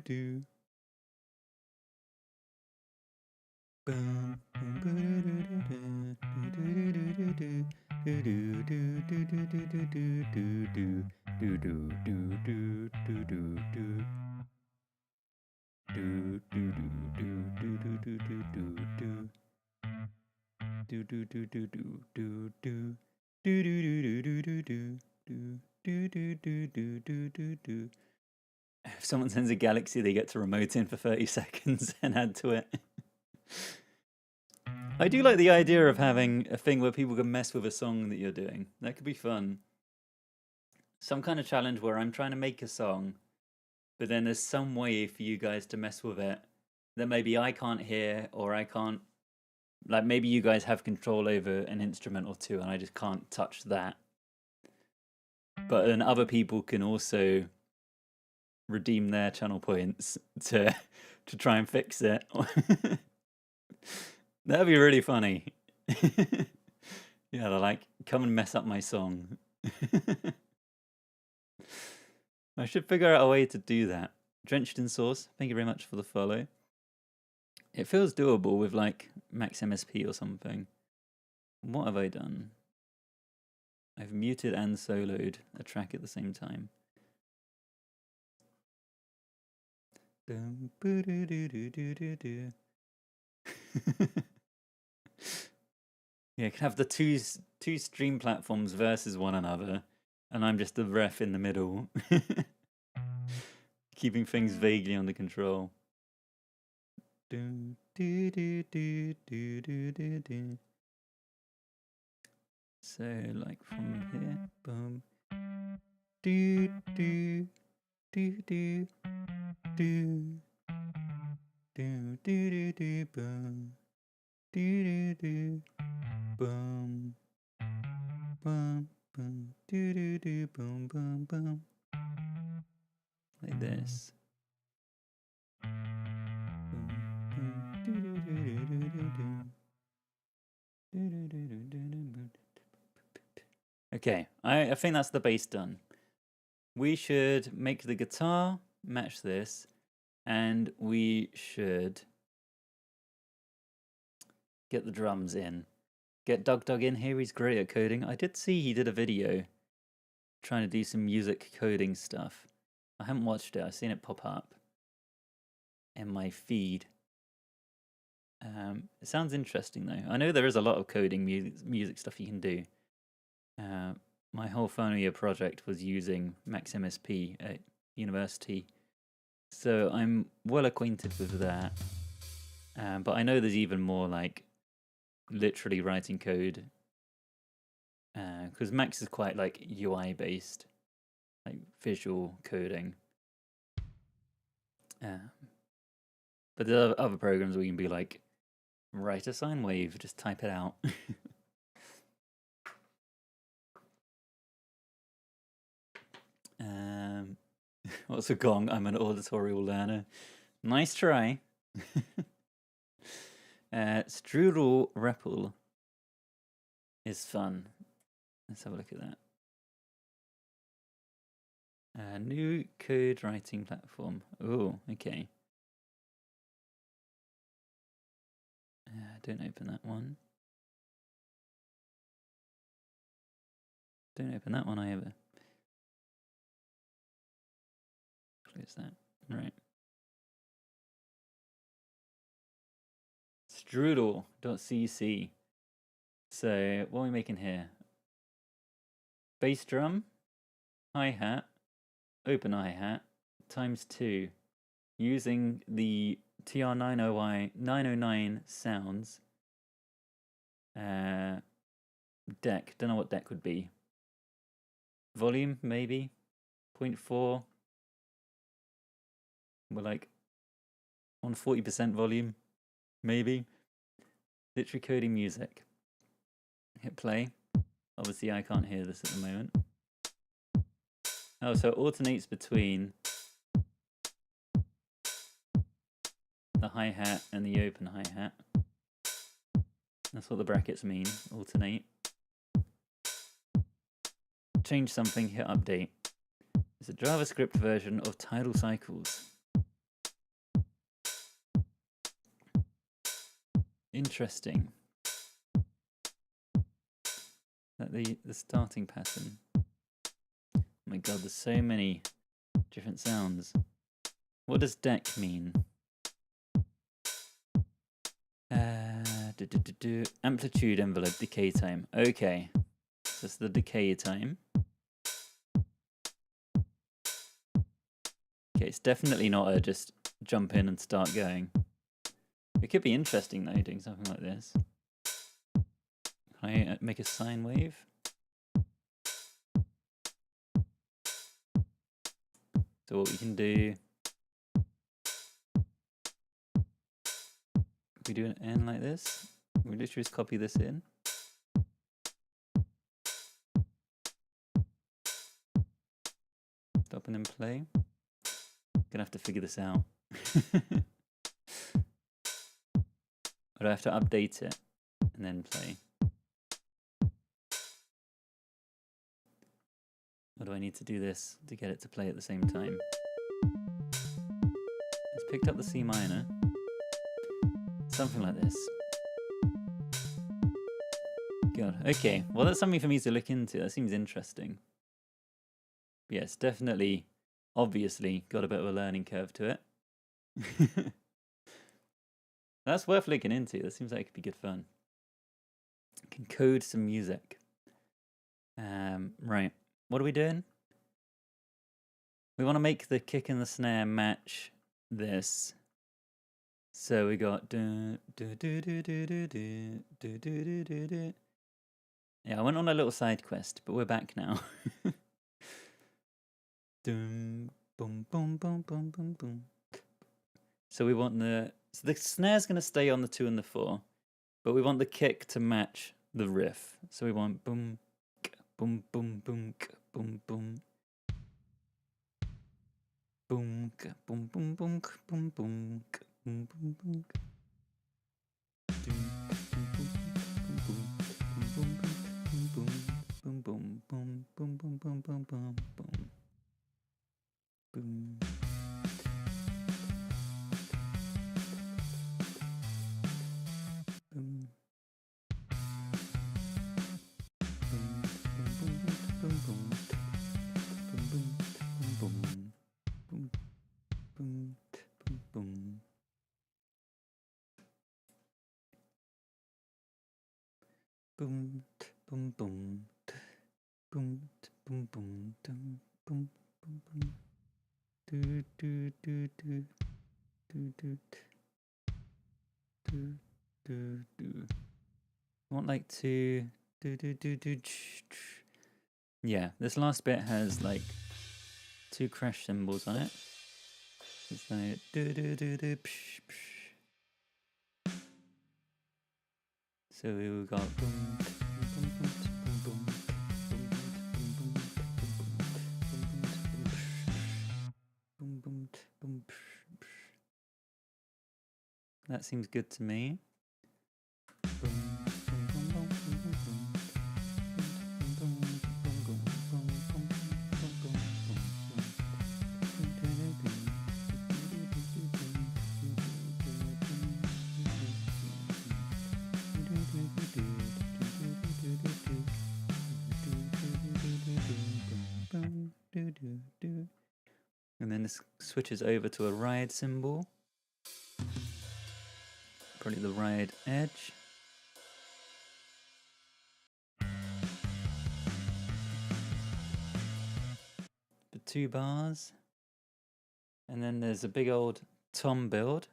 do. Boom, boom, boo-doo-doo-doo-doo, do-do-do-do-do-do-do-do, do-do-do-do-do-do-do-do. Do do do do do do do do do do do do do do do do do do do do. If someone sends a galaxy, they get to remote in for 30 seconds and add to it. I do like the idea of having a thing where people can mess with a song that you're doing. That could be fun. Some kind of challenge where I'm trying to make a song, but then there's some way for you guys to mess with it that maybe I can't hear, or I can't, like maybe you guys have control over an instrument or two and I just can't touch that. But then other people can also redeem their channel points to try and fix it. That'd be really funny. Yeah, they're like, come and mess up my song. I should figure out a way to do that. Drenched in Sauce, thank you very much for the follow. It feels doable with like Max MSP or something. What have I done? I've muted and soloed a track at the same time. Yeah, you can have the two stream platforms versus one another, and I'm just the ref in the middle, keeping things vaguely under control. So, like from here, boom, do do do do do do do do boom, do do boom, boom boom, do boom boom boom, like this. Okay, I think that's the bass done. We should make the guitar match this, and we should get the drums in. Get Doug in here, he's great at coding. I did see he did a video trying to do some music coding stuff. I haven't watched it, I've seen it pop up in my feed. It sounds interesting though. I know there is a lot of coding music stuff you can do. My whole final year project was using Max MSP at university, so I'm well acquainted with that. But I know there's even more like literally writing code, because Max is quite like UI based, like visual coding. But there are other programs where you can be like, write a sine wave, just type it out. What's a gong? I'm an auditorial learner. Nice try. Strudel REPL is fun. Let's have a look at that. New code writing platform. Oh, okay. Don't open that one. Don't open that one either. Close that. Right. Strudel.cc. So, what are we making here? Bass drum, hi-hat, open hi-hat, ×2. Using the TR-909 sounds. Deck, don't know what deck would be. Volume, maybe? 0.4. We're like on 40% volume, maybe. Literally coding music. Hit play. Obviously I can't hear this at the moment. Oh, so it alternates between the hi-hat and the open hi-hat. That's what the brackets mean, alternate. Change something, hit update. It's a JavaScript version of Tidal Cycles. Interesting. That the starting pattern. Oh my god, there's so many different sounds. What does deck mean? Amplitude envelope decay time. Okay, so it's the decay time. Okay, it's definitely not a just jump in and start going. It could be interesting though, doing something like this. Can I make a sine wave? So what we can do, we do an N like this. We literally just copy this in. Stop and then play. Gonna have to figure this out. But I have to update it and then play. Or do I need to do this to get it to play at the same time? It's picked up the C minor. Something like this. God, okay. Well, that's something for me to look into. That seems interesting. Yes, definitely, obviously, got a bit of a learning curve to it. That's worth looking into. That seems like it could be good fun. Can code some music. Right. What are we doing? We want to make the kick and the snare match this. So we got yeah, I went on a little side quest, but we're back now. Boom, boom, boom, boom, boom, boom. So we want the snare's gonna stay on the 2 and the 4, but we want the kick to match the riff. So we want boom, boom, boom, boom, boom, boom. Boom, boom, boom, boom, boom, boom, boom, boom, boom. Boom, boom, boom, boom, boom, boom, boom, boom, boom, boom. Boom. Boom. Boom, boom, boom, boom, boom, boom, boom, boom, boom. Do do do do do do do do do. I want like to do do do do. Yeah, this last bit has like 2 crash cymbals on it. It's like do do do do. Psh, psh. So we got boom, boom, boom, boom, boom, boom, boom, boom, boom, boom. That seems good to me. And then this switches over to a ride cymbal. Probably the ride edge. The 2 bars. And then there's a big old tom build.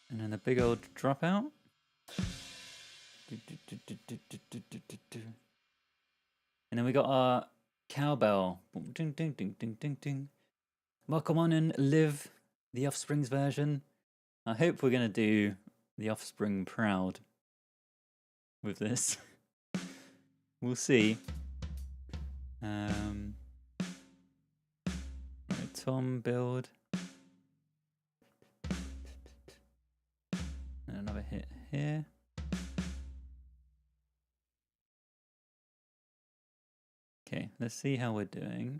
And then a big old dropout. And then we got our cowbell. Ding, ding, ding, ding, ding, ding. Welcome on and live the Offspring's version. I hope we're going to do the Offspring proud with this. We'll see. Right, tom build. And another hit here. Okay, let's see how we're doing.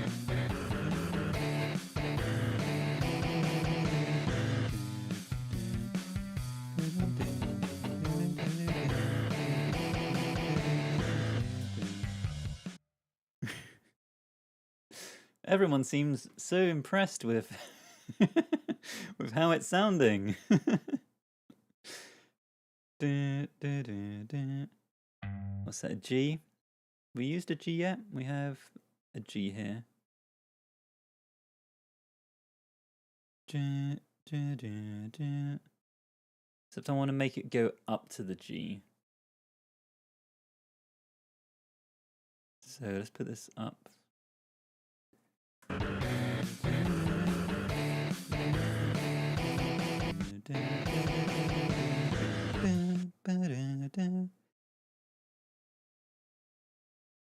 Everyone seems so impressed with with how it's sounding. What's that, a G? We used a G yet? We have a G here. Except I want to make it go up to the G. So let's put this up.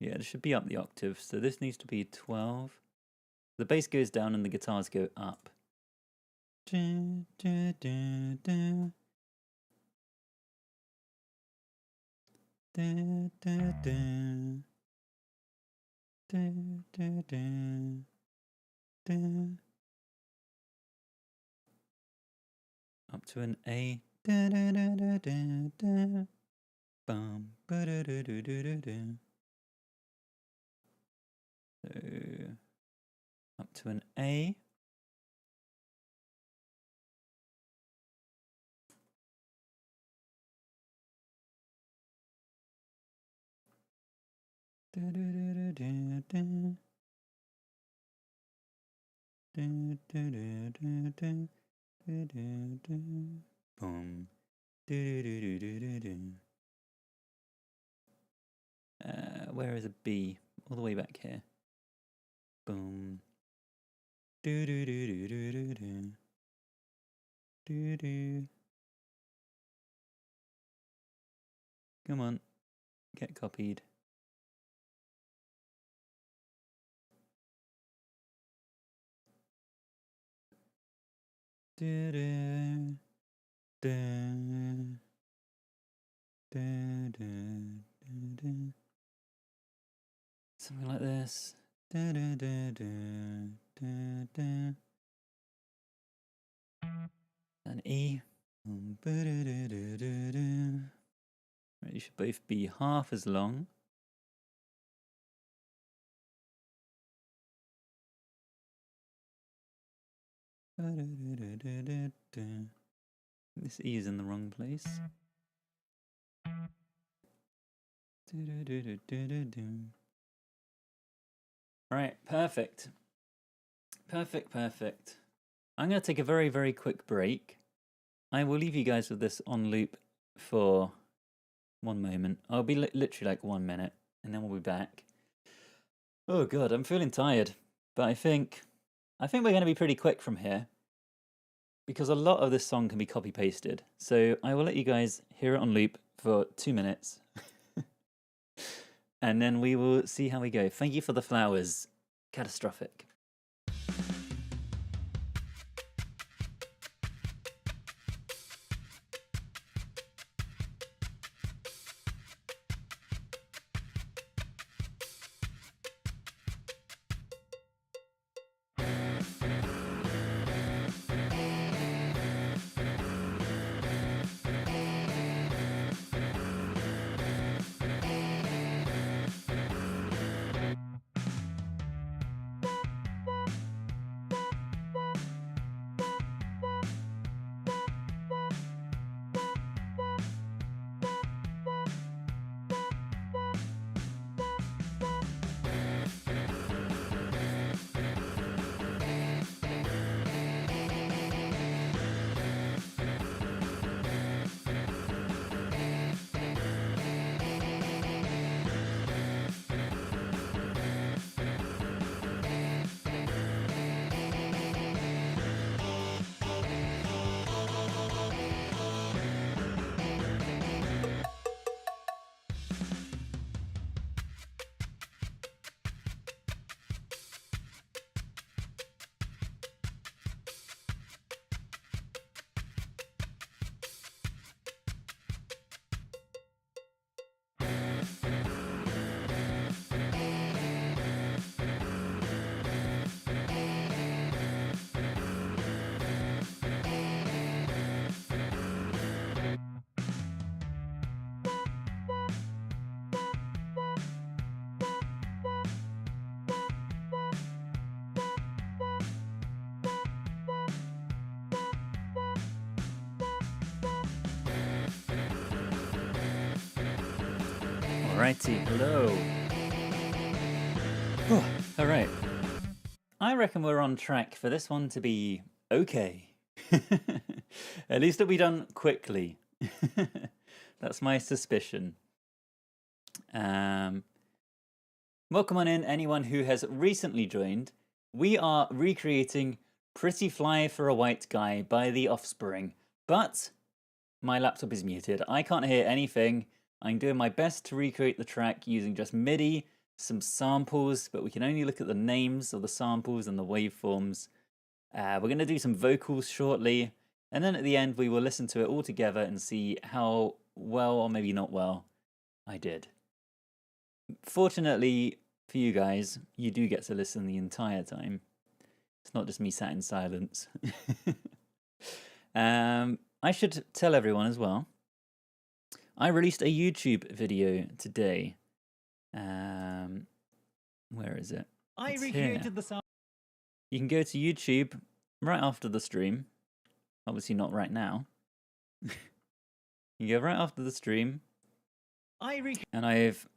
Yeah, it should be up the octave. So this needs to be 12. The bass goes down and the guitars go up. Up to an A. Bum. So up to an A. Boom. Where is a B? All the way back here. Boom. Come on, get copied. Something like this. An E. Right, you should both be half as long. This E is in the wrong place. Right, perfect. Perfect. I'm going to take a very, very quick break. I will leave you guys with this on loop for one moment. I'll be literally like 1 minute, and then we'll be back. Oh god, I'm feeling tired, but I think we're going to be pretty quick from here, because a lot of this song can be copy pasted. So I will let you guys hear it on loop for 2 minutes, and then we will see how we go. Thank you for the flowers. Catastrophic. Alrighty, hello. Alright. I reckon we're on track for this one to be okay. At least it'll be done quickly. That's my suspicion. Welcome on in, anyone who has recently joined. We are recreating Pretty Fly for a White Guy by The Offspring, but my laptop is muted. I can't hear anything. I'm doing my best to recreate the track using just MIDI, some samples, but we can only look at the names of the samples and the waveforms. We're going to do some vocals shortly, and then at the end we will listen to it all together and see how well, or maybe not well, I did. Fortunately for you guys, you do get to listen the entire time. It's not just me sat in silence. I should tell everyone as well, I released a YouTube video today. Where is it? I It's recreated here. the sound. You can go to YouTube right after the stream. Obviously not right now. You go right after the stream, and I've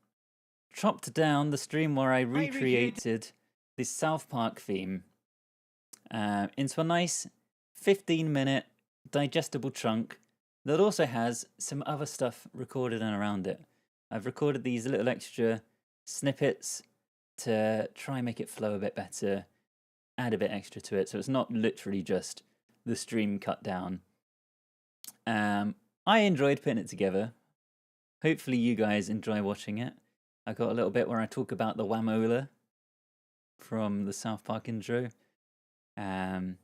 chopped down the stream where I recreated the South Park theme into a nice 15-minute digestible chunk that also has some other stuff recorded and around it. I've recorded these little extra snippets to try and make it flow a bit better, add a bit extra to it, so it's not literally just the stream cut down. I enjoyed putting it together. Hopefully you guys enjoy watching it. I got a little bit where I talk about the Whamola from the South Park intro. It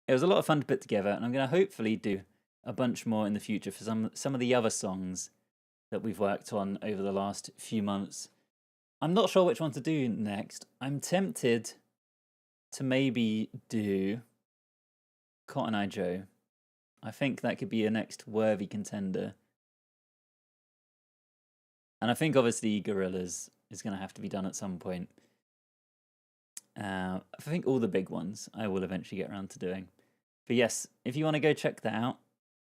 was a lot of fun to put together, and I'm going to hopefully do a bunch more in the future for some of the other songs that we've worked on over the last few months. I'm not sure which one to do next. I'm tempted to maybe do Cotton Eye Joe. I think that could be a next worthy contender. And I think obviously Gorillaz is going to have to be done at some point. I think all the big ones I will eventually get around to doing. But yes, if you want to go check that out,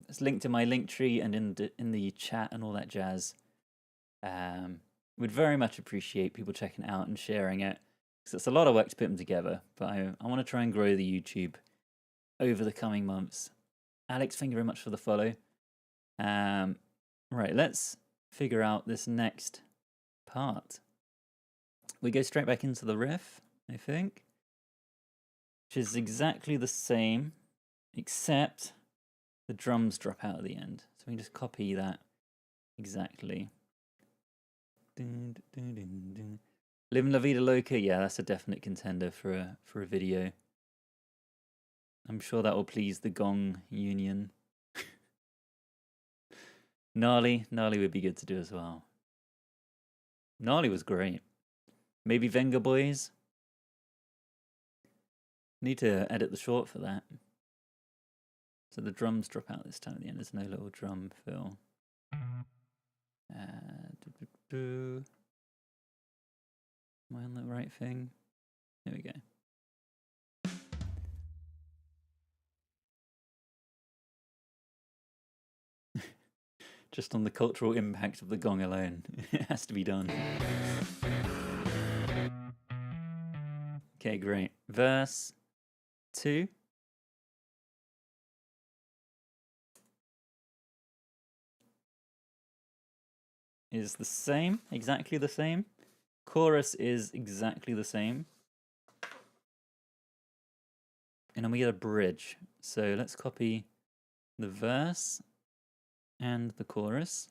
it's linked in my link tree and in the chat and all that jazz. Would very much appreciate people checking it out and sharing it, because it's a lot of work to put them together. But I want to try and grow the YouTube over the coming months. Alex, thank you very much for the follow. Right, let's figure out this next part. We go straight back into the riff, I think, which is exactly the same, except the drums drop out at the end. So we can just copy that exactly. Dun, dun, dun, dun. Living La Vida Loca, yeah, that's a definite contender for a video. I'm sure that will please the Gong Union. Gnarly would be good to do as well. Gnarly was great. Maybe Venga Boys. Need to edit the short for that. So the drums drop out this time at the end. There's no little drum fill. Am I on the right thing? There we go. Just on the cultural impact of the gong alone, it has to be done. Okay, great. Verse 2. Is the same, exactly the same. Chorus is exactly the same. And then we get a bridge. So let's copy the verse and the chorus.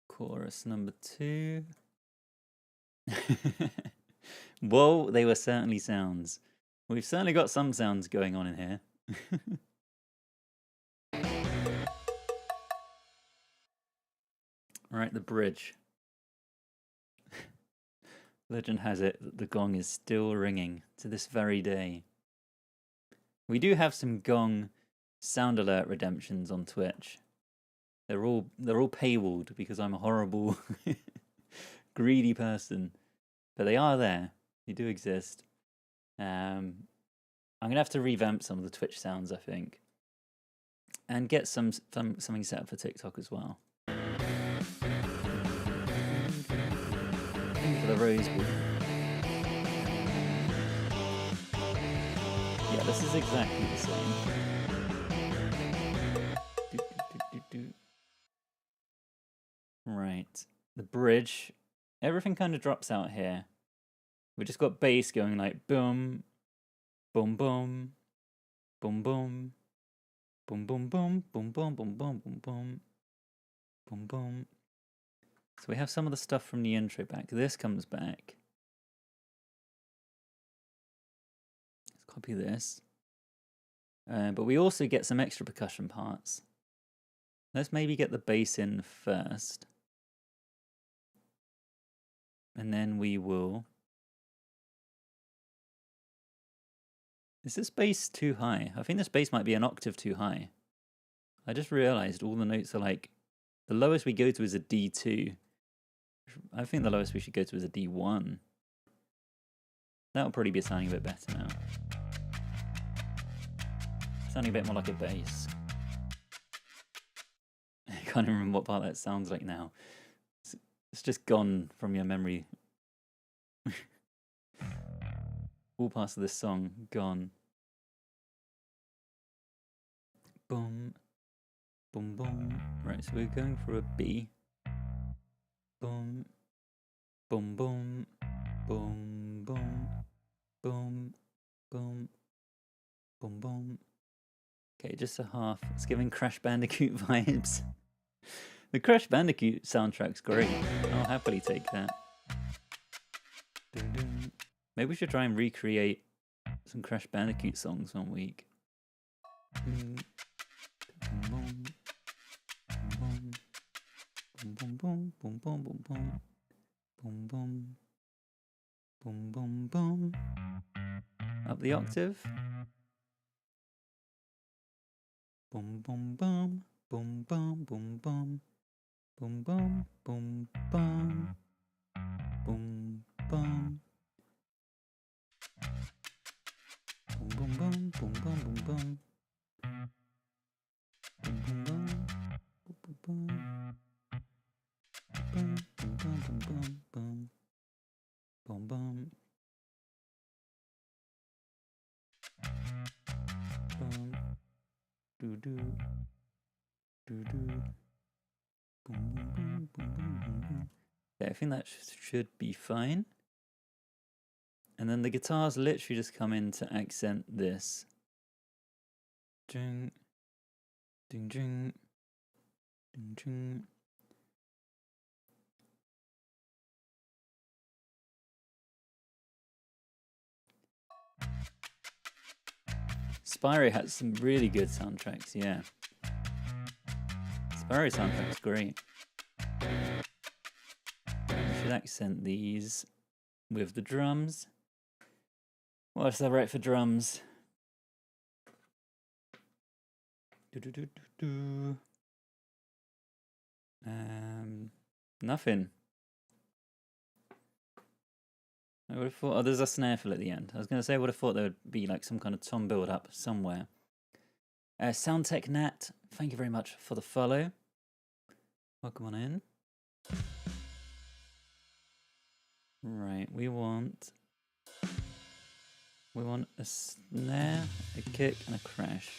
Chorus number 2. Whoa, they were certainly sounds. We've certainly got some sounds going on in here. Right, the bridge. Legend has it that the gong is still ringing to this very day. We do have some gong sound alert redemptions on Twitch. They're all paywalled because I'm a horrible, greedy person. But they are there. You do exist. I'm gonna have to revamp some of the Twitch sounds, I think, and get something set up for TikTok as well. For the Rosewood. Yeah, this is exactly the same. Right, the bridge. Everything kind of drops out here. We just got bass going like boom, boom, boom, boom, boom, boom, boom, boom, boom, boom, boom, boom, boom, boom, boom, boom. So we have some of the stuff from the intro back. This comes back. Let's copy this. But we also get some extra percussion parts. Let's maybe get the bass in first. And then we will... Is this bass too high? I think this bass might be an octave too high. I just realized all the notes are like... The lowest we go to is a D2. I think the lowest we should go to is a D1. That'll probably be sounding a bit better now. Sounding a bit more like a bass. I can't even remember what part that sounds like now. It's just gone from your memory. All parts of this song gone. Boom, boom, boom. Right, so we're going for a B. Boom, boom, boom, boom, boom, boom, boom, boom, boom. Okay, just a half. It's giving Crash Bandicoot vibes. The Crash Bandicoot soundtrack's great. I'll happily take that. Dun, dun. Maybe we should try and recreate some Crash Bandicoot songs one week. Boom, boom, boom, boom, boom, boom, boom, boom, boom, boom, boom, boom, boom, boom. Up the octave. Boom, boom, boom, boom, boom, boom, boom, boom, boom, boom, boom, boom, boom. Boom, boom, boom, boom, boom, boom, boom. Boom, boom, boom, boom, boom, boom. Boom, boom, boom, boom, boom, boom. Boom, boom. Boom. Do do. Do do. Boom, boom, boom, boom, boom, boom, boom. Yeah, I think that should be fine. And then the guitars literally just come in to accent this. Ding, ding, ding, ding, ding. Spyro has some really good soundtracks, yeah. Spyro soundtrack's great. We should accent these with the drums. What else did I write for drums? Nothing. I would have thought, oh, there's a snare fill at the end. I was going to say I would have thought there would be like some kind of tom build up somewhere. Soundtech Nat, thank you very much for the follow. Welcome on in. Right, we want a snare, a kick, and a crash.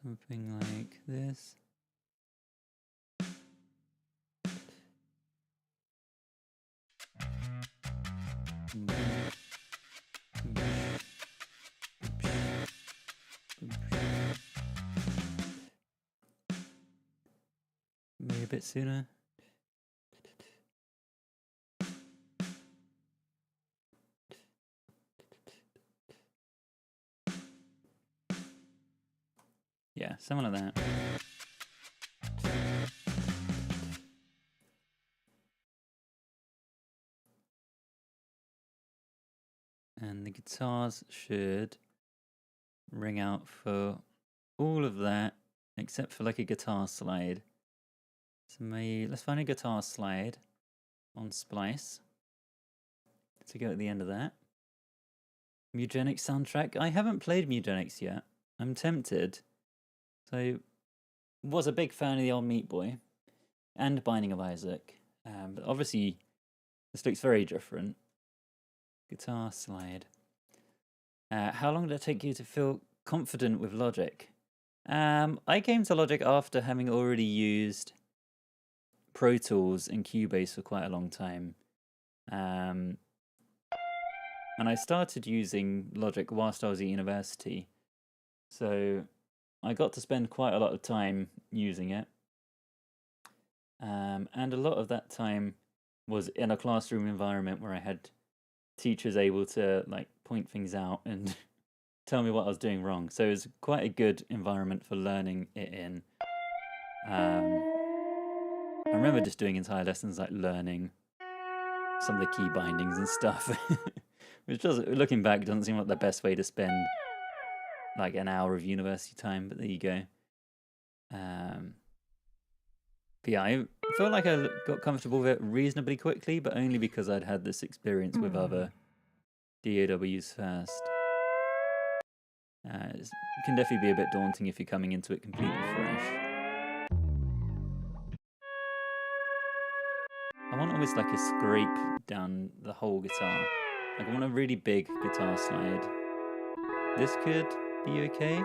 Something like this. Maybe a bit sooner. Yeah, something like that. And the guitars should ring out for all of that, except for like a guitar slide. So let's find a guitar slide on Splice to go at the end of that. Mugenics soundtrack. I haven't played Mugenics yet. I'm tempted. So, was a big fan of the old Meat Boy and Binding of Isaac. But obviously, this looks very different. Guitar slide. How long did it take you to feel confident with Logic? I came to Logic after having already used Pro Tools and Cubase for quite a long time. And I started using Logic whilst I was at university. So I got to spend quite a lot of time using it. And a lot of that time was in a classroom environment where I had teachers able to like point things out and tell me what I was doing wrong. So it was quite a good environment for learning it in. I remember just doing entire lessons like learning some of the key bindings and stuff, which does, looking back, doesn't seem like the best way to spend like an hour of university time, but there you go. But yeah, I felt like I got comfortable with it reasonably quickly, but only because I'd had this experience with other DAWs first. It can definitely be a bit daunting if you're coming into it completely fresh. I want almost like a scrape down the whole guitar. Like I want a really big guitar slide. This could be okay.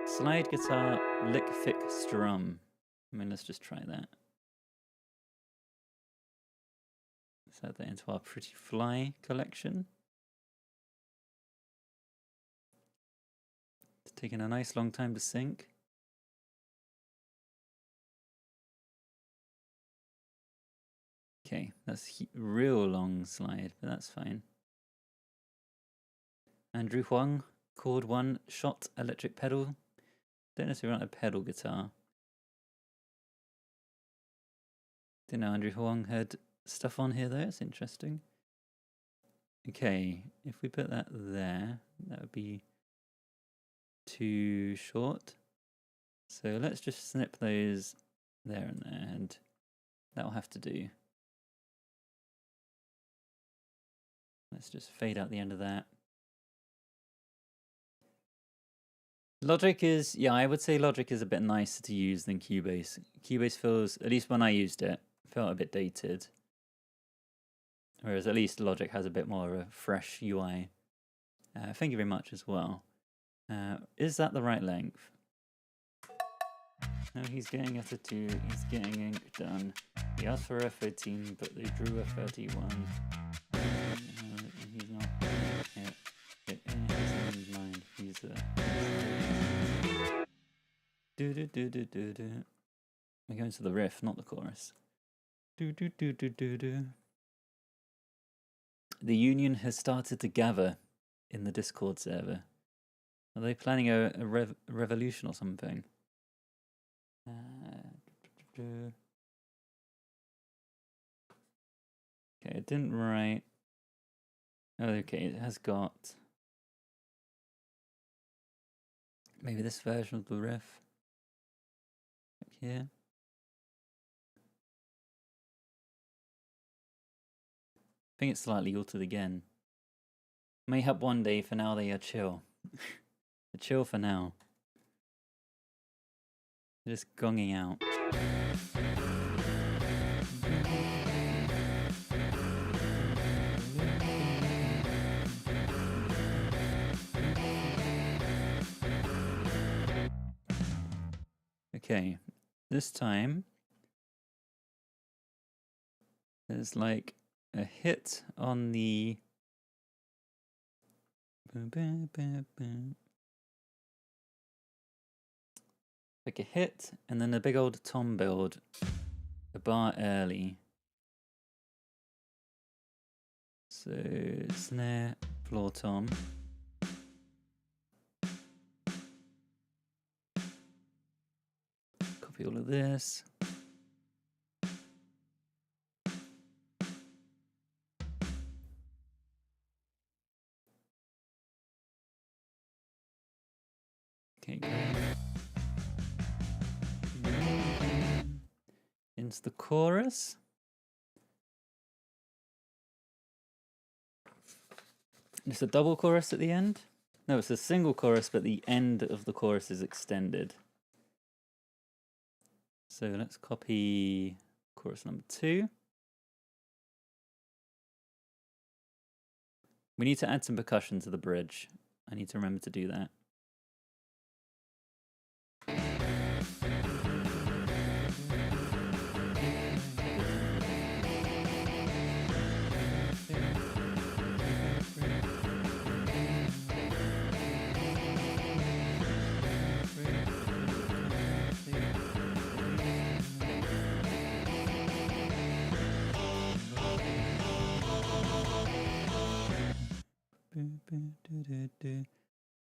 Slide guitar, lick thick strum. I mean, let's just try that. Let's add that into our Pretty Fly collection. It's taking a nice long time to sync. Okay, that's a real long slide, but that's fine. Andrew Huang, chord 1, shot electric pedal. Don't necessarily want a pedal guitar. Didn't know Andrew Huang had stuff on here though, it's interesting. Okay, if we put that there, that would be too short. So let's just snip those there and there, and that'll have to do. Let's just fade out the end of that. Logic is, yeah, I would say Logic is a bit nicer to use than Cubase. Cubase feels, at least when I used it, felt a bit dated. Whereas at least Logic has a bit more of a fresh UI. Thank you very much as well. Is that the right length? No, he's getting at a 2, he's getting ink done. He asked for a 13, but they drew a 31. He's not in his mind. He's do. We're going to the riff, not the chorus. Do. The union has started to gather in the Discord server. Are they planning a revolution or something? Okay, it didn't write. Oh, okay, it has got maybe this version of the riff. Here. I think it's slightly altered again. May help one day, for now they are chill. They're chill for now. They're just gonging out. Okay, this time there's like a hit on the like a hit and then a big old tom build a bar early. So snare, floor tom. Copy all of this. Okay, great. Into the chorus. It's a double chorus at the end. No, it's a single chorus, but the end of the chorus is extended. So let's copy chorus number 2. We need to add some percussion to the bridge. I need to remember to do that.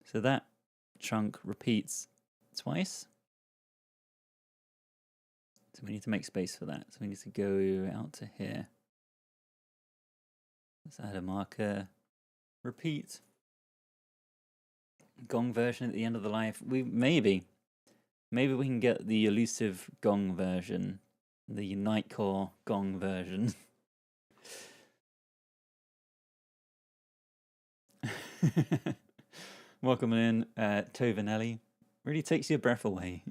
So that chunk repeats twice. So we need to make space for that. So we need to go out to here. Let's add a marker. Repeat. Gong version at the end of the life. Maybe we can get the elusive gong version. The Nightcore gong version. Welcome in, Tovinelli. Really takes your breath away.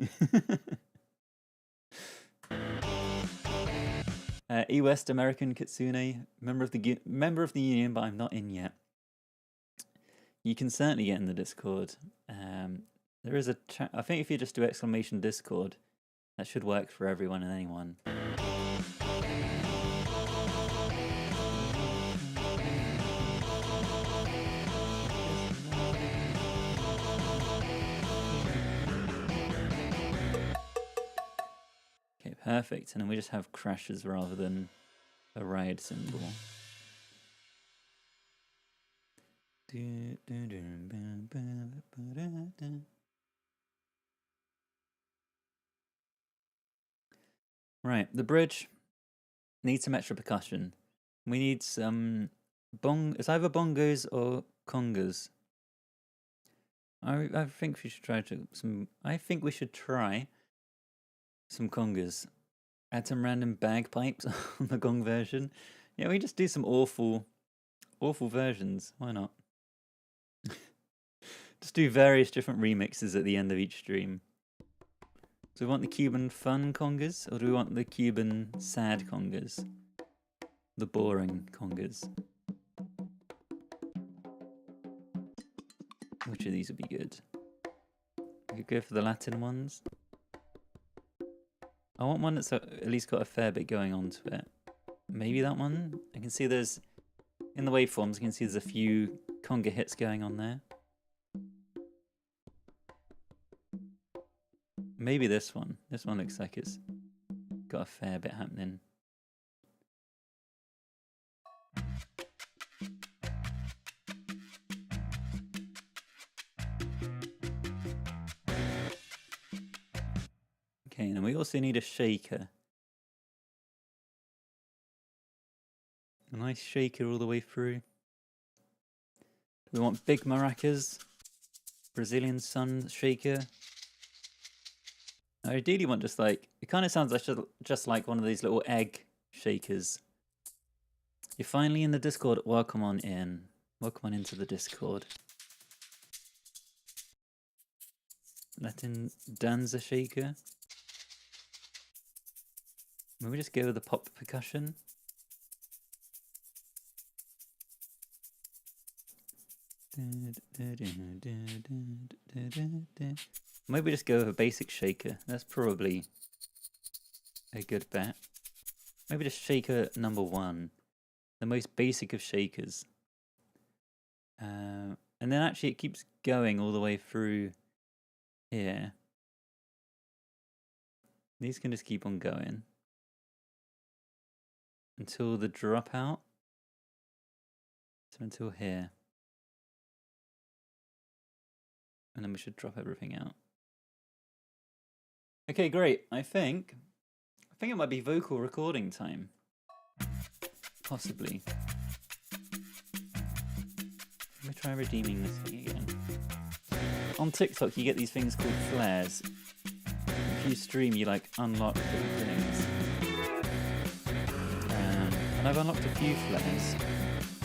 E-West American Kitsune, member of the union, but I'm not in yet. You can certainly get in the Discord. There is a chat. I think if you just do exclamation Discord, that should work for everyone and anyone. Okay, perfect. And then we just have crashes rather than a ride symbol. Right, the bridge needs some extra percussion. We need some it's either bongos or congas. I think we should try some congas. Add some random bagpipes on the gong version. Yeah, we just do some awful versions. Why not? Just do various different remixes at the end of each stream. Do we want the Cuban fun congas, or do we want the Cuban sad congas? The boring congas. Which of these would be good? We could go for the Latin ones. I want one that's at least got a fair bit going on to it. Maybe that one? I can see there's, in the waveforms, I can see there's a few conga hits going on there. Maybe this one. This one looks like it's got a fair bit happening. Okay, and we also need a shaker. A nice shaker all the way through. We want big maracas. Brazilian sun shaker. I ideally want just like, it kind of sounds like just like one of these little egg shakers. You're finally in the Discord. Welcome on in. Welcome on into the Discord. Latin danza shaker. Maybe just go with the pop percussion. Maybe just go with a basic shaker. That's probably a good bet. Maybe just shaker number 1. The most basic of shakers. And then actually it keeps going all the way through here. These can just keep on going. Until the dropout. So until here. And then we should drop everything out. Okay, great. I think it might be vocal recording time. Possibly. Let me try redeeming this thing again. on TikTok you get these things called flares. If you stream, you like unlock little things. And I've unlocked a few flares.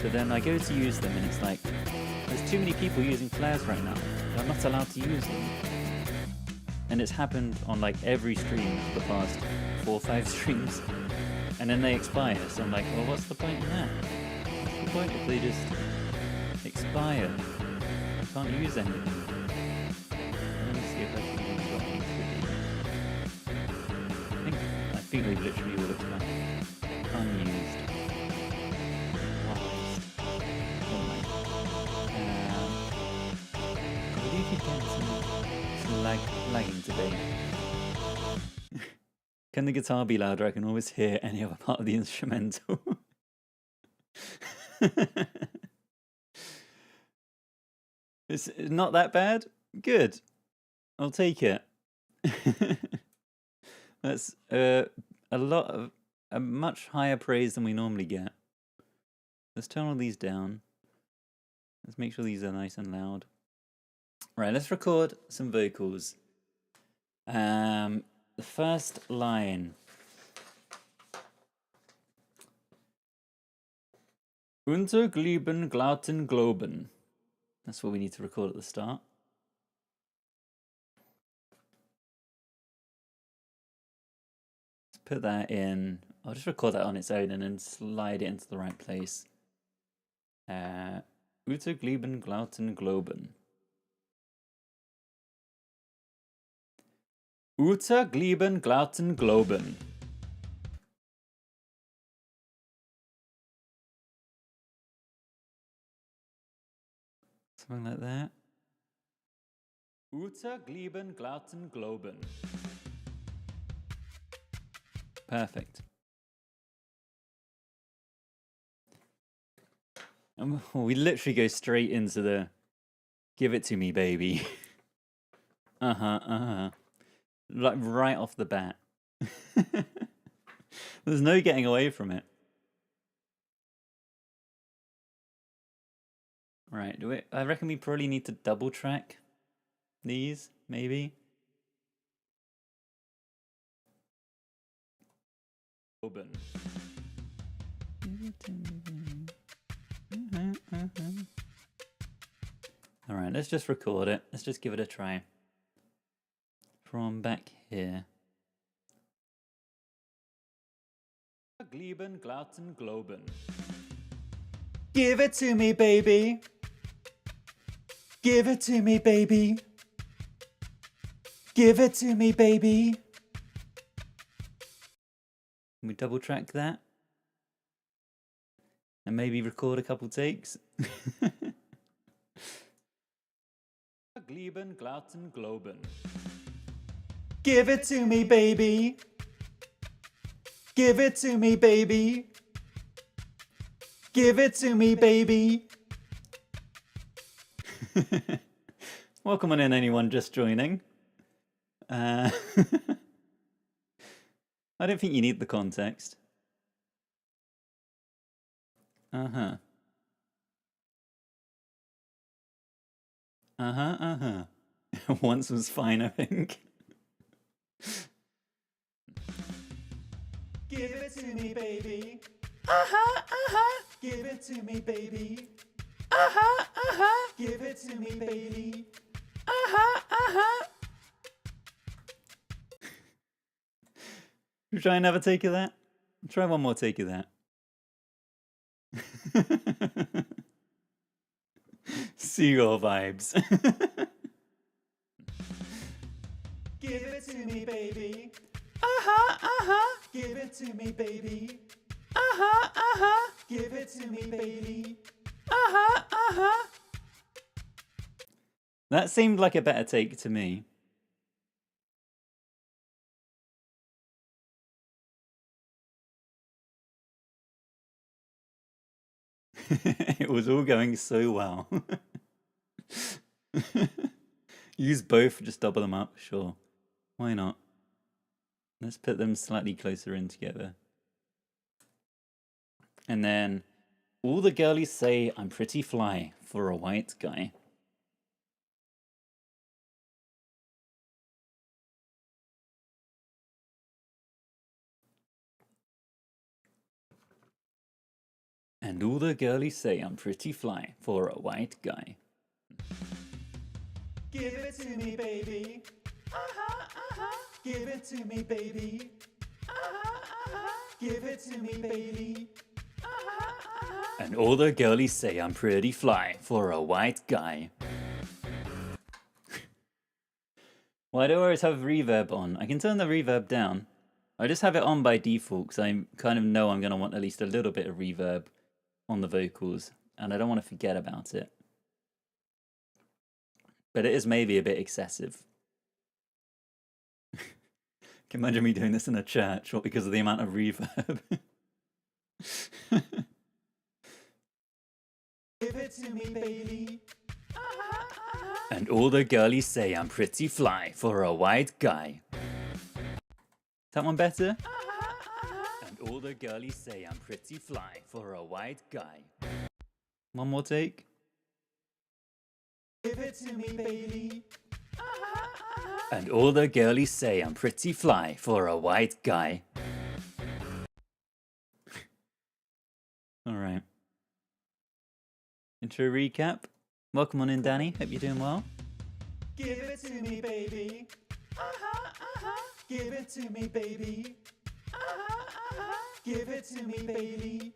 But then I go to use them and it's like, there's too many people using flares right now. I'm not allowed to use them. And it's happened on like every stream for the past 4 or 5 streams. And then they expire. So I'm like, well, what's the point in that? What's the point if they just expire? I can't use anything. Let me see if I can drop these with I think they've literally all expired. Unused. I believe you can some lagging today. Can the guitar be louder? I can always hear any other part of the instrumental. It's not that bad? Good. I'll take it. That's a much higher praise than we normally get. Let's turn all these down. Let's make sure these are nice and loud. Right, let's record some vocals. The first line. Unterglieben, glauten, globen. That's what we need to record at the start. Let's put that in. I'll just record that on its own and then slide it into the right place. Unterglieben, glauten, globen. Unterglieben, glauten, globen. Something like that. Unterglieben, glauten, globen. Perfect. And we literally go straight into the give it to me, baby. Like right off the bat. There's no getting away from it. Right, I reckon we probably need to double track these, maybe. Open. Alright, let's just record it. Let's just give it a try. From back here. Glieben, glauten, globen. Give it to me, baby. Give it to me, baby. Give it to me, baby. Can we double track that? And maybe record a couple takes? Glieben, glauten, globen. Give it to me, baby. Give it to me, baby. Give it to me, baby. Welcome on in, anyone just joining. I don't think you need the context. Once was fine, I think. Give it to me, baby. Give it to me, baby. Give it to me, baby. Should we try another take of that? Try one more take of that. Seagull vibes. Give it to me, baby. Give it to me, baby. Give it to me, baby. That seemed like a better take to me. It was all going so well. Use both, just double them up, sure. Why not? Let's put them slightly closer in together. And then, all the girlies say I'm pretty fly for a white guy. And all the girlies say I'm pretty fly for a white guy. Give it to me, baby. Give it to me, baby. Give it to me, baby. And all the girlies say I'm pretty fly for a white guy. Why do I always have reverb on? I can turn the reverb down. I just have it on by default because I kind of know I'm going to want at least a little bit of reverb on the vocals, and I don't want to forget about it. But it is maybe a bit excessive. Can you imagine me doing this in a church, or because of the amount of reverb? Give it to me, baby. And all the girlies say I'm pretty fly for a white guy. Is that one better? And all the girlies say I'm pretty fly for a white guy. One more take. Give it to me, baby. And all the girlies say I'm pretty fly for a white guy. Alright. Intro recap. Welcome on in, Danny. Hope you're doing well. Give it to me, baby. Give it to me, baby. Give it to me, baby.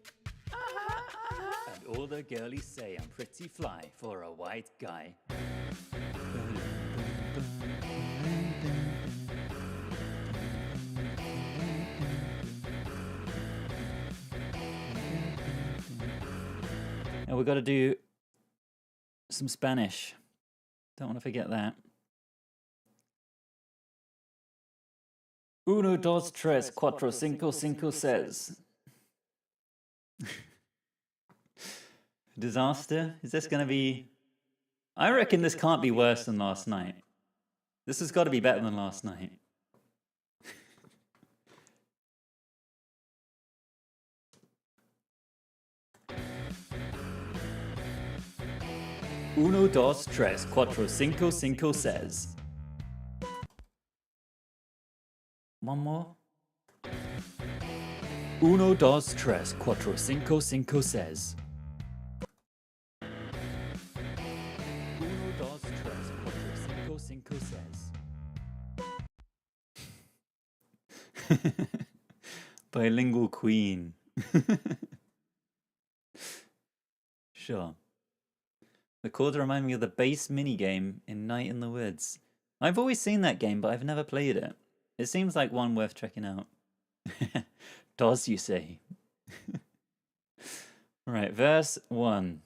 And all the girlies say I'm pretty fly for a white guy. And we've got to do some Spanish. Don't want to forget that. Uno, dos, tres, cuatro, cinco, cinco, seis. Disaster? Is this going to be... I reckon this can't be worse than last night. This has got to be better than last night. Uno, dos, tres, cuatro, cinco, cinco, seis. One more. Uno, dos, tres, cuatro, cinco, cinco, seis. Uno, dos, tres, cuatro, cinco, cinco, seis. Bilingual queen. Sure. The chords remind me of the bass minigame in Night in the Woods. I've always seen that game, but I've never played it. It seems like one worth checking out. Does, you say? Right, verse 1.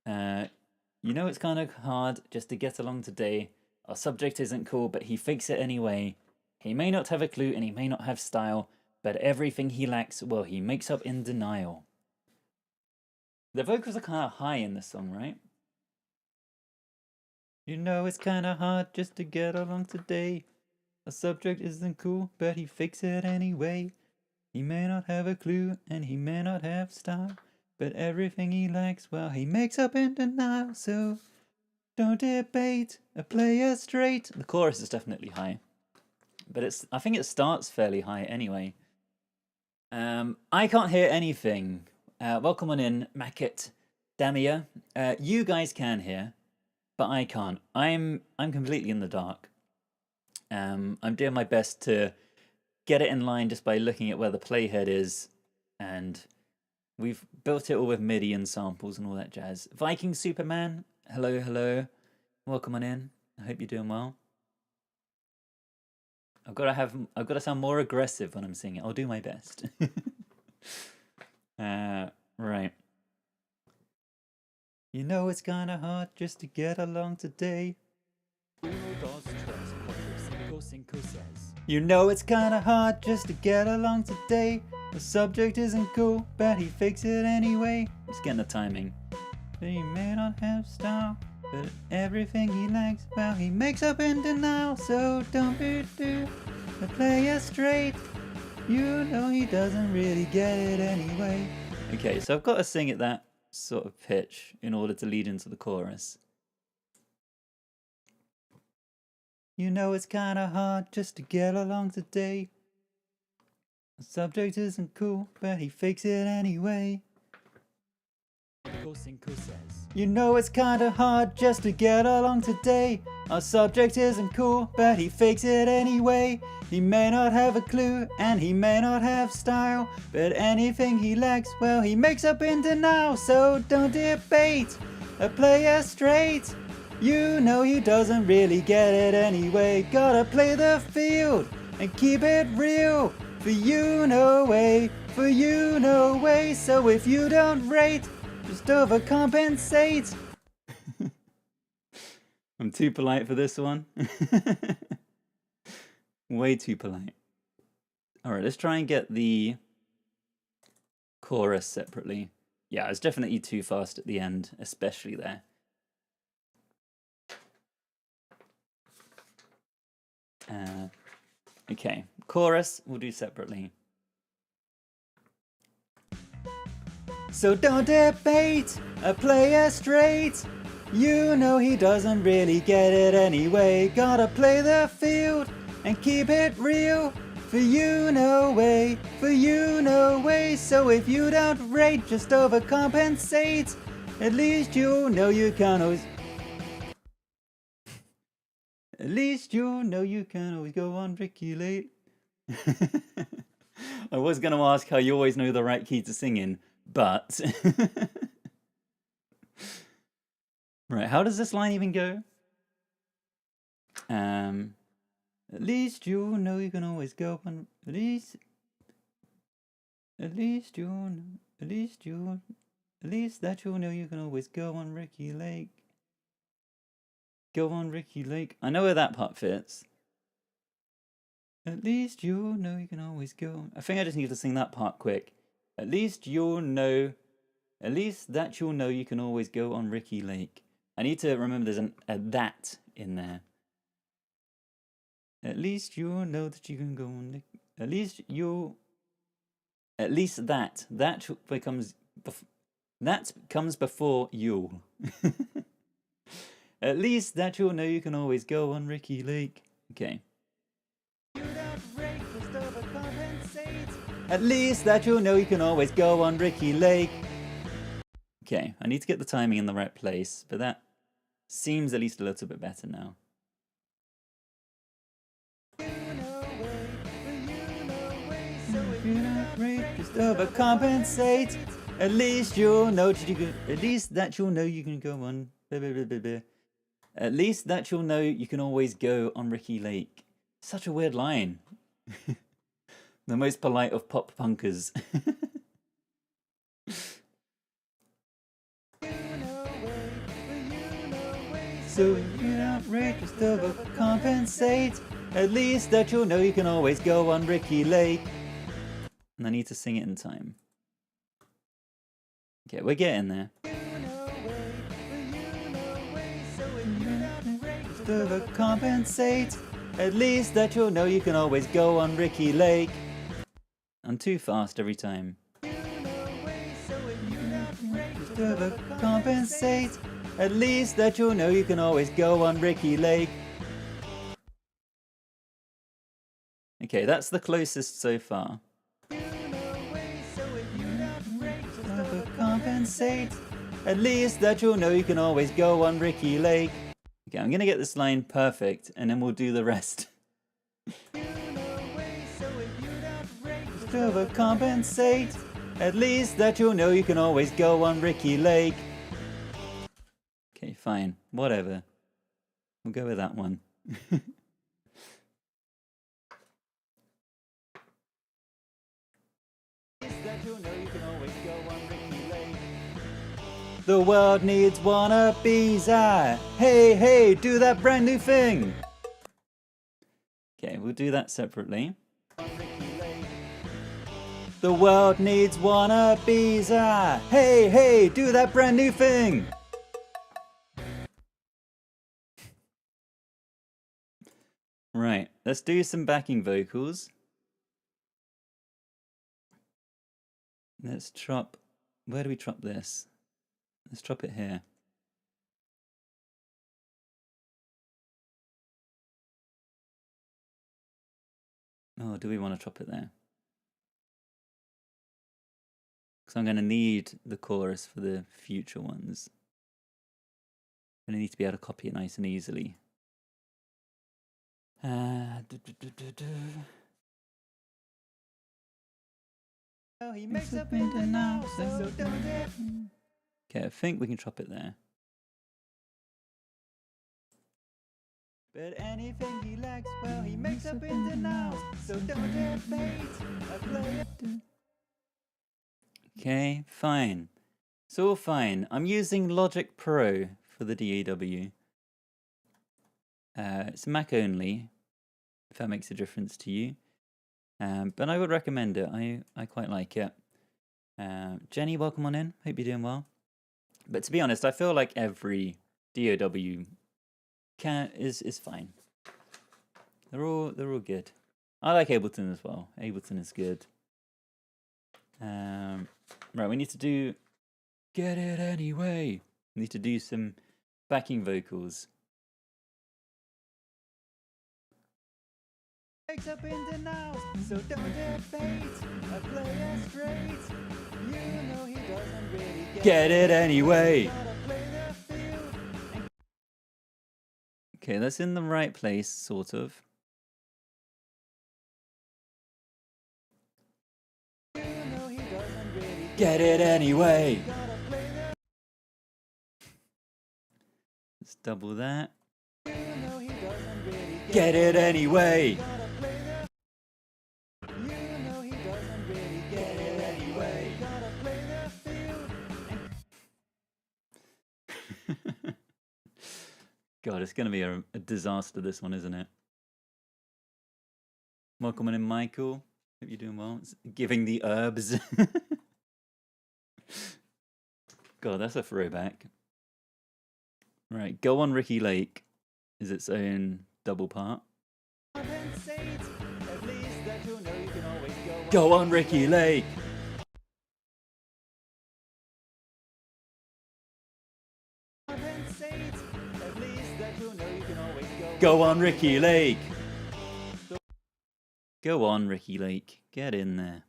You know it's kind of hard just to get along today. Our subject isn't cool, but he fakes it anyway. He may not have a clue and he may not have style, but everything he lacks, well, he makes up in denial. The vocals are kind of high in this song, right? You know it's kind of hard just to get along today. A subject isn't cool, but he fakes it anyway. He may not have a clue and he may not have style, but everything he lacks, well, he makes up in denial. So don't debate, play it straight. The chorus is definitely high, but I think it starts fairly high anyway. I can't hear anything. Welcome on in, Macket, Damia. You guys can hear, but I can't. I'm completely in the dark. I'm doing my best to get it in line just by looking at where the playhead is, and we've built it all with MIDI and samples and all that jazz. Viking Superman, hello, hello. Welcome on in. I hope you're doing well. I've got to sound more aggressive when I'm singing. I'll do my best. Right. You know it's kinda hard just to get along today. You know it's kinda hard just to get along today. The subject isn't cool, but he fakes it anyway. Just getting the timing. But he may not have style, but everything he lacks, well, he makes up in denial. So don't be play it straight. You know he doesn't really get it anyway. Okay, so I've got to sing at that sort of pitch in order to lead into the chorus. You know it's kinda hard just to get along today. The subject isn't cool, but he fakes it anyway. Cinco says, You know it's kinda hard just to get along today. Our subject isn't cool, but he fakes it anyway. He may not have a clue, and he may not have style, but anything he lacks, well, he makes up in denial. So don't debate a player straight. You know he doesn't really get it anyway. Gotta play the field and keep it real. For you, no way. For you, no way. So if you don't rate, just overcompensate. I'm too polite for this one. Way too polite. Alright, let's try and get the chorus separately. Yeah, it's definitely too fast at the end, especially there. Okay, chorus we'll do separately. So don't debate a player straight. You know he doesn't really get it anyway. Gotta play the field and keep it real. For you, no way. For you, no way. So if you don't rate, just overcompensate. At least you know you can always... At least you know you can always go on Ricky Lake. I was going to ask how you always know the right key to sing in, but... Right, how does this line even go? At least you know you can always go on... At least that you know you can always go on Ricky Lake. Go on Ricky Lake. I know where that part fits. At least you know you can always go. I think I just need to sing that part quick. At least you'll know... At least that you'll know you can always go on Ricky Lake. I need to remember there's a that in there. At least you'll know that you can go on... At least you'll... At least that. That becomes... That comes before you'll. At least that you'll know you can always go on Ricky Lake. Okay. At least that you'll know you can always go on Ricky Lake. Okay, I need to get the timing in the right place, but that seems at least a little bit better now. Just overcompensate. At least you'll know that you can. At least that you'll know you can go on. At least that you'll know you can always go on Ricky Lake. Such a weird line. The most polite of pop punkers. So you don't rate, just overcompensate. At least that you'll know you can always go on Ricky Lake. And I need to sing it in time. Okay, we're getting there. Just overcompensate. At least that you'll know you can always go on Ricky Lake. I'm too fast every time. Just overcompensate. At least that you'll know you can always go on Ricky Lake. Okay, that's the closest so far. Overcompensate. At least that you'll know you can always go on Ricky Lake. Okay, I'm gonna get this line perfect, and then we'll do the rest. Just overcompensate. At least that you'll know you can always go on Ricky Lake. Okay, fine. Whatever. We'll go with that one. The world needs wannabes. Hey, hey, do that brand new thing. Okay, we'll do that separately. The world needs wannabes. Hey, hey, do that brand new thing. Right, let's do some backing vocals. Let's chop... Where do we chop this? Let's chop it here. Oh, do we want to chop it there? Because I'm going to need the chorus for the future ones. I'm going to need to be able to copy it nice and easily. He makes up in the now, so don't it. Okay, I think we can chop it there. But anything he likes, well, he makes up in the now, so don't it fate. I play it. Okay, fine. It's all fine. I'm using Logic Pro for the DAW. It's Mac only, if that makes a difference to you. But I would recommend it. I quite like it. Jenny, welcome on in. Hope you're doing well. But to be honest, I feel like every DAW is fine. They're all good. I like Ableton as well. Ableton is good. Right, we need to do Get It Anyway. We need to do some backing vocals. Makes up in the now, so don't it fate. I play it straight. You know he doesn't really Get it anyway. Gotta play the field. Okay, that's in the right place, sort of. You know he doesn't really Get it anyway. gotta play the. Let's double that. You know he doesn't really Get it anyway. gotta play the. You know he doesn't really get it anyway. Gotta play the field. God, it's going to be a disaster, this one, isn't it? Welcome in, Michael. Hope you're doing well. It's giving the herbs. God, that's a throwback. Right, Go On Ricky Lake is its own double part. Compensate. At least that you know you can always Go On Ricky Lake. Compensate. At least that you know you can always Go on, Ricky Lake. Go on, Ricky Lake. Get in there.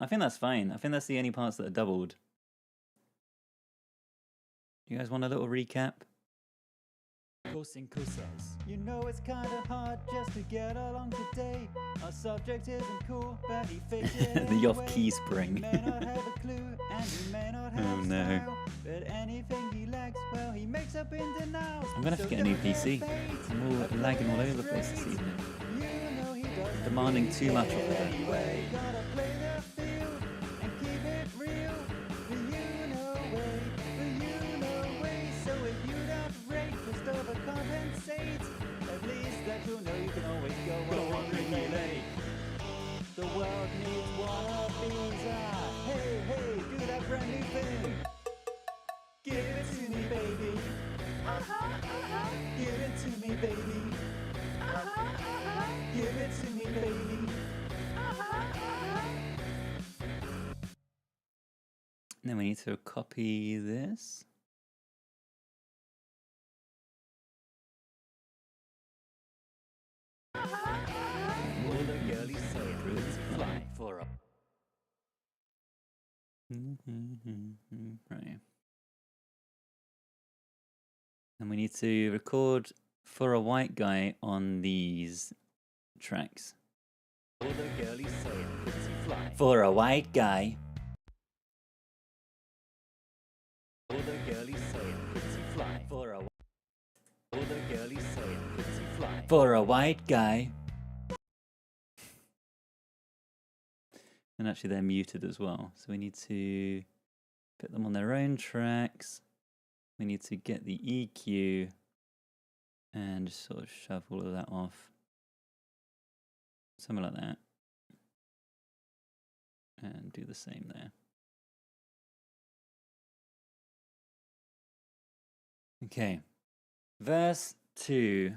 I think that's fine. I think that's the only parts that are doubled. You guys want a little recap? Kosinko says, you know it's kinda hard just to get along today. Our subject isn't cool, but he fakes it The Yoff anyway. key spring. He may not have a clue, and he may not have Oh, no. style, but anything he likes, well, he makes up in the now. I'm gonna have to get a new PC. I'm all lagging all over the place this evening. You know he doesn't Demanding really too much get of it it. anyway. Gotta play the field and keep it real. The you know way. So if you don't rate, just overcompensate. At least that you know you can always go on Ricky Lake. The world needs one of these. Hey, hey, do that brand new thing. Give it to me, baby. Give it to me, baby. Give it to me, baby. Then we need to copy this. All the girlies say fruits fly for a. Right. And we need to record For a White Guy on these tracks. All the girlies say fruits fly. For a white guy. All the girlies say fruits fly for a. All the girlies say fruits fly. For a white guy. And actually they're muted as well. So we need to put them on their own tracks. We need to get the EQ and just sort of shove all of that off. Something like that. And do the same there. Okay. Verse 2.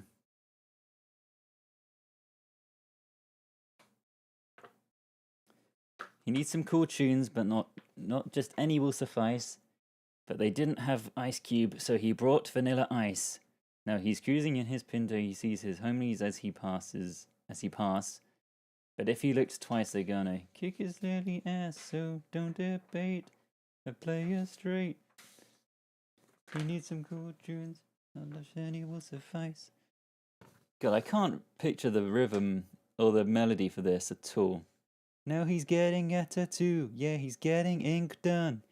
He needs some cool tunes, but not just any will suffice. But they didn't have Ice Cube, so he brought Vanilla Ice. Now he's cruising in his Pinto. He sees his homies as he pass. But if he looks twice, they're gonna kick his lily ass. So don't debate, a player straight. He needs some cool tunes, not much any will suffice. God, I can't picture the rhythm or the melody for this at all. Now he's getting a tattoo, yeah, he's getting ink done.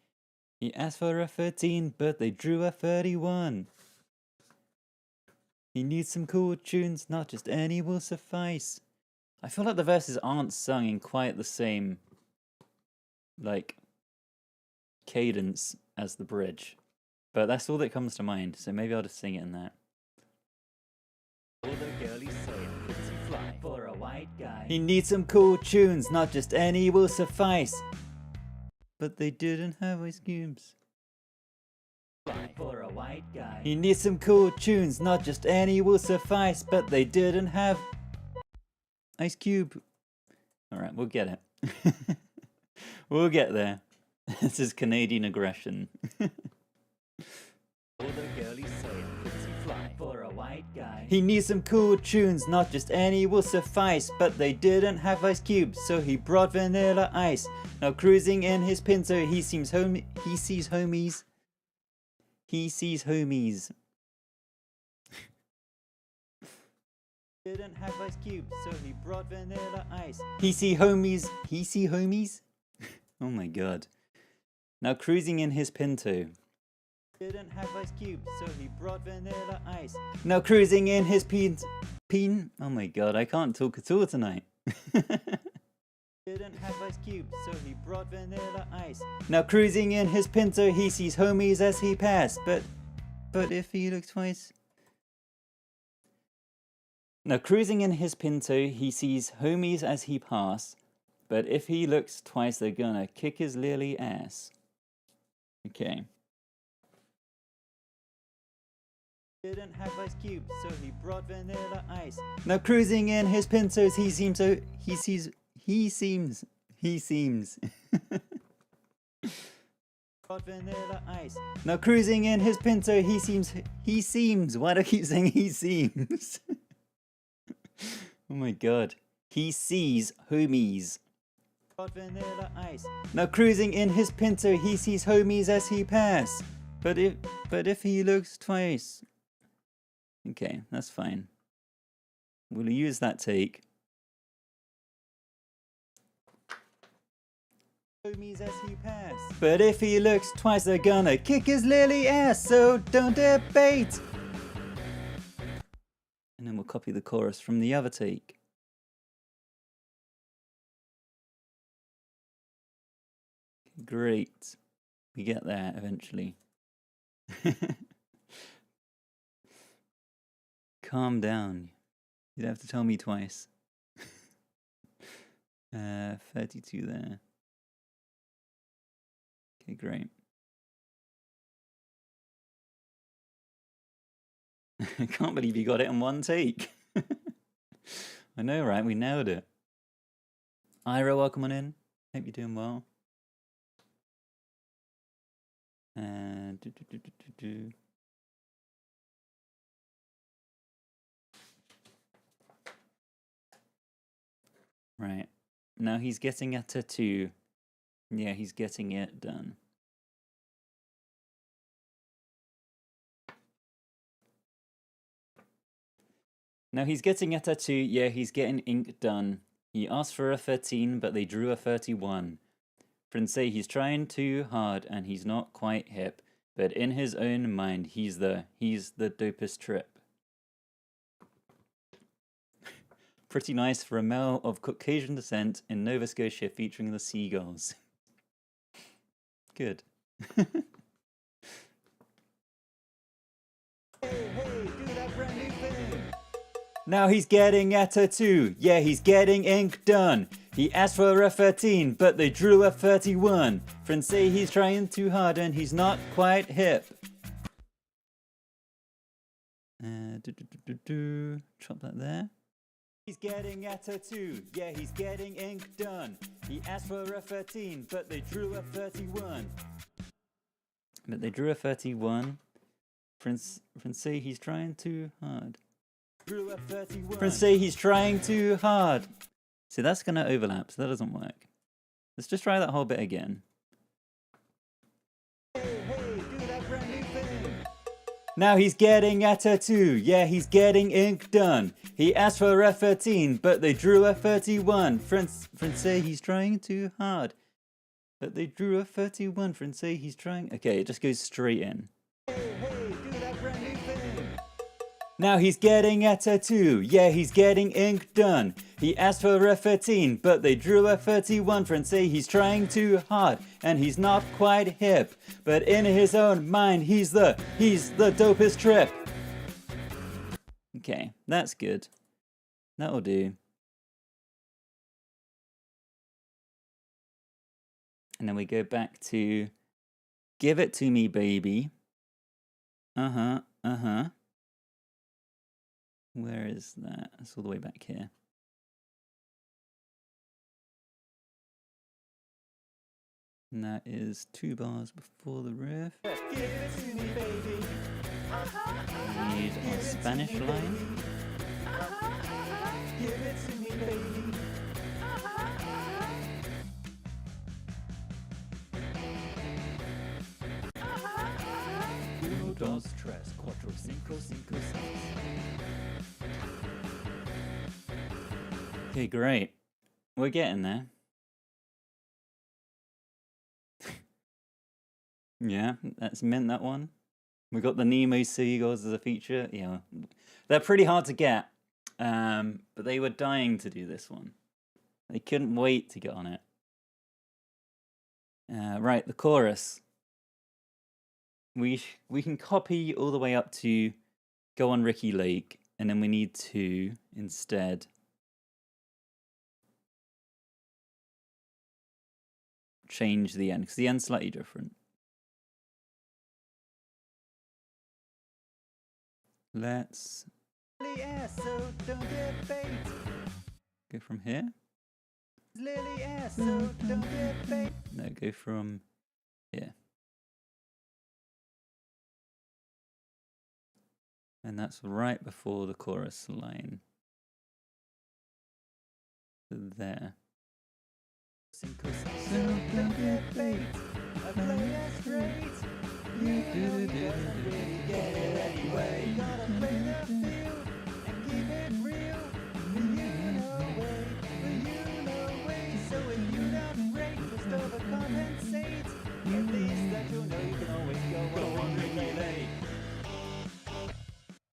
He asked for a 13, but they drew a 31. He needs some cool tunes, not just any will suffice. I feel like the verses aren't sung in quite the same, like, cadence as the bridge. But that's all that comes to mind, so maybe I'll just sing it in that. All the girlies say it's fly for a white guy. He needs some cool tunes, not just any will suffice. But they didn't have ice cubes. Fly for a white guy. He needs some cool tunes, not just any will suffice. But they didn't have Ice Cube. Alright, we'll get it. We'll get there. This is Canadian aggression. All the girlies say it's fly for a white guy. He needs some cool tunes, not just any will suffice. But they didn't have ice cubes, so he brought vanilla ice. Now cruising in his Pinto, he sees homies. He sees homies. Didn't have ice cubes, so he brought vanilla ice. He see homies. He see homies? Oh my god. Now cruising in his Pinto. Didn't have ice cubes, so he brought vanilla ice. Now cruising in his oh my god, I can't talk at all tonight. Didn't have ice cubes, so he brought vanilla ice. Now cruising in his Pinto, he sees homies as he passed. But if he looks twice. Now cruising in his Pinto, he sees homies as he pass. But if he looks twice, they're gonna kick his lily ass. Okay. Didn't have ice cubes, so he brought vanilla ice. Now cruising in his Pintos, he seems. Brought vanilla ice. Now cruising in his Pinto, he seems. Why do I keep saying he seems? Oh my god. He sees homies. Brought vanilla ice. Now cruising in his Pinto, he sees homies as he pass. But if he looks twice. Okay, that's fine. We'll use that take. Homies as he pass. But if he looks twice, they're gonna kick his lily ass, so don't debate. And then we'll copy the chorus from the other take. Great. We get there eventually. Calm down. You don't have to tell me twice. 32 there. Okay, great. I can't believe you got it in one take. I know, right? We nailed it. Ira, welcome on in. Hope you're doing well. Right. Now he's getting a tattoo. Yeah, he's getting it done. Now he's getting a tattoo. Yeah, he's getting ink done. He asked for a 13, but they drew a 31. Friends say he's trying too hard and he's not quite hip. But in his own mind, he's the dopest trip. Pretty nice for a male of Caucasian descent in Nova Scotia featuring the Seagulls. Good. Hey, do that brand new thing. Now he's getting a tattoo. Yeah, he's getting ink done. He asked for a 13, but they drew a 31. Friends say he's trying too hard and he's not quite hip. Chop that there. He's getting a tattoo. Yeah, he's getting ink done. He asked for a 13, but they drew a 31. But they drew a 31. Friends say he's trying too hard. Drew a 31. Friends say he's trying too hard. See, that's going to overlap, so that doesn't work. Let's just try that whole bit again. Now he's getting a tattoo, yeah, he's getting ink done. He asked for a 13, but they drew a 31. Friends say he's trying too hard, but they drew a 31. Friends say he's trying... Okay, it just goes straight in. Now he's getting a tattoo, yeah, he's getting ink done. He asked for a 13, but they drew a 31. Friends say he's trying too hard, and he's not quite hip. But in his own mind, he's the dopest trip. Okay, that's good. That'll do. And then we go back to Give It To Me, Baby. Uh-huh. Where is that? It's all the way back here. And that is 2 bars before the riff. Give it to me, baby. We need our Spanish line. Give it to me, baby. Uno, dos, tres, cuatro, cinco, cinco, seis. Okay, great. We're getting there. Yeah, that's mint, that one. We got the Nemo seagulls as a feature. Yeah, they're pretty hard to get, but they were dying to do this one. They couldn't wait to get on it. Right, the chorus. We can copy all the way up to Go On Ricky Lake, and then we need to instead change the end, because the end's slightly different. Let's go from here. No, go from here. And that's right before the chorus line. There.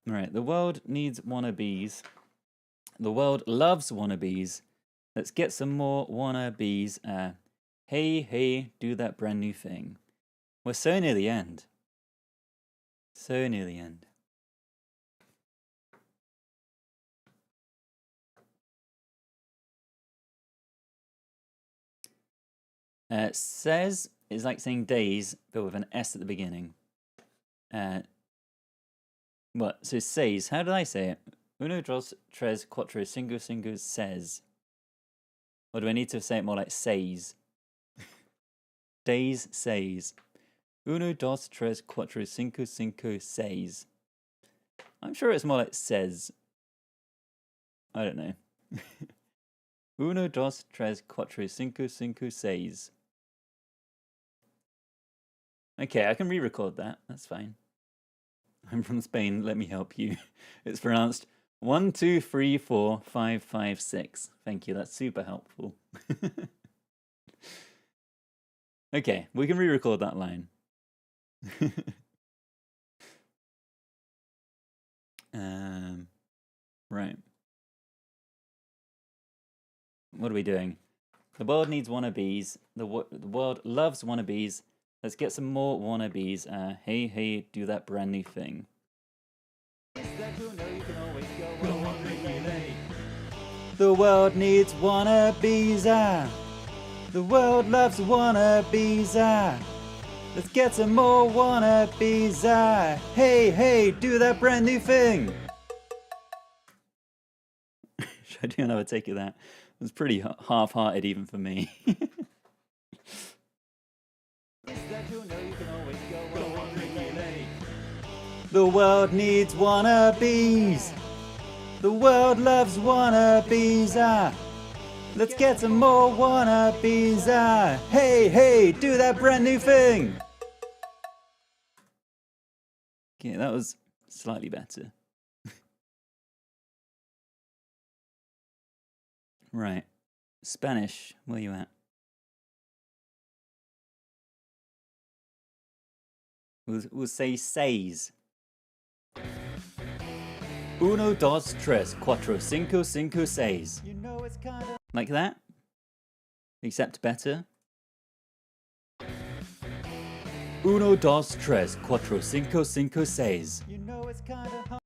Right, the world needs wannabes. The world loves wannabes. Let's get some more wannabes. Hey, do that brand new thing. We're so near the end. So near the end. Says is like saying days, but with an S at the beginning. What? So says, how did I say it? Uno, dos, tres, cuatro, cinco, cinco, says. Or do I need to say it more like says? Days, says. Uno, dos, tres, cuatro, cinco, cinco, seis. I'm sure it's more like says. I don't know. Uno, dos, tres, cuatro, cinco, cinco, seis. Okay, I can re-record that. That's fine. I'm from Spain. Let me help you. It's pronounced 1, 2, 3, 4, 5, 5, 6. Thank you. That's super helpful. Okay, we can re-record that line. Right. What are we doing? The world needs wannabes. The world loves wannabes. Let's get some more wannabes. Hey, do that brand new thing. The world needs wannabes. The world loves wannabes. Let's get some more wannabes. Hey, do that brand new thing. Should I do another take of that? It was pretty half-hearted even for me. The world needs wannabes. The world loves wannabes. Let's get some more wannabes. Hey, hey, do that brand new thing. Okay, that was slightly better. Right. Spanish, where you at? We'll say seis. Uno, dos, tres, cuatro, cinco, cinco, seis. You know it's kinda... Like that? Except better. Uno, dos, tres, cuatro, cinco, cinco, seis. You know it's kinda hard.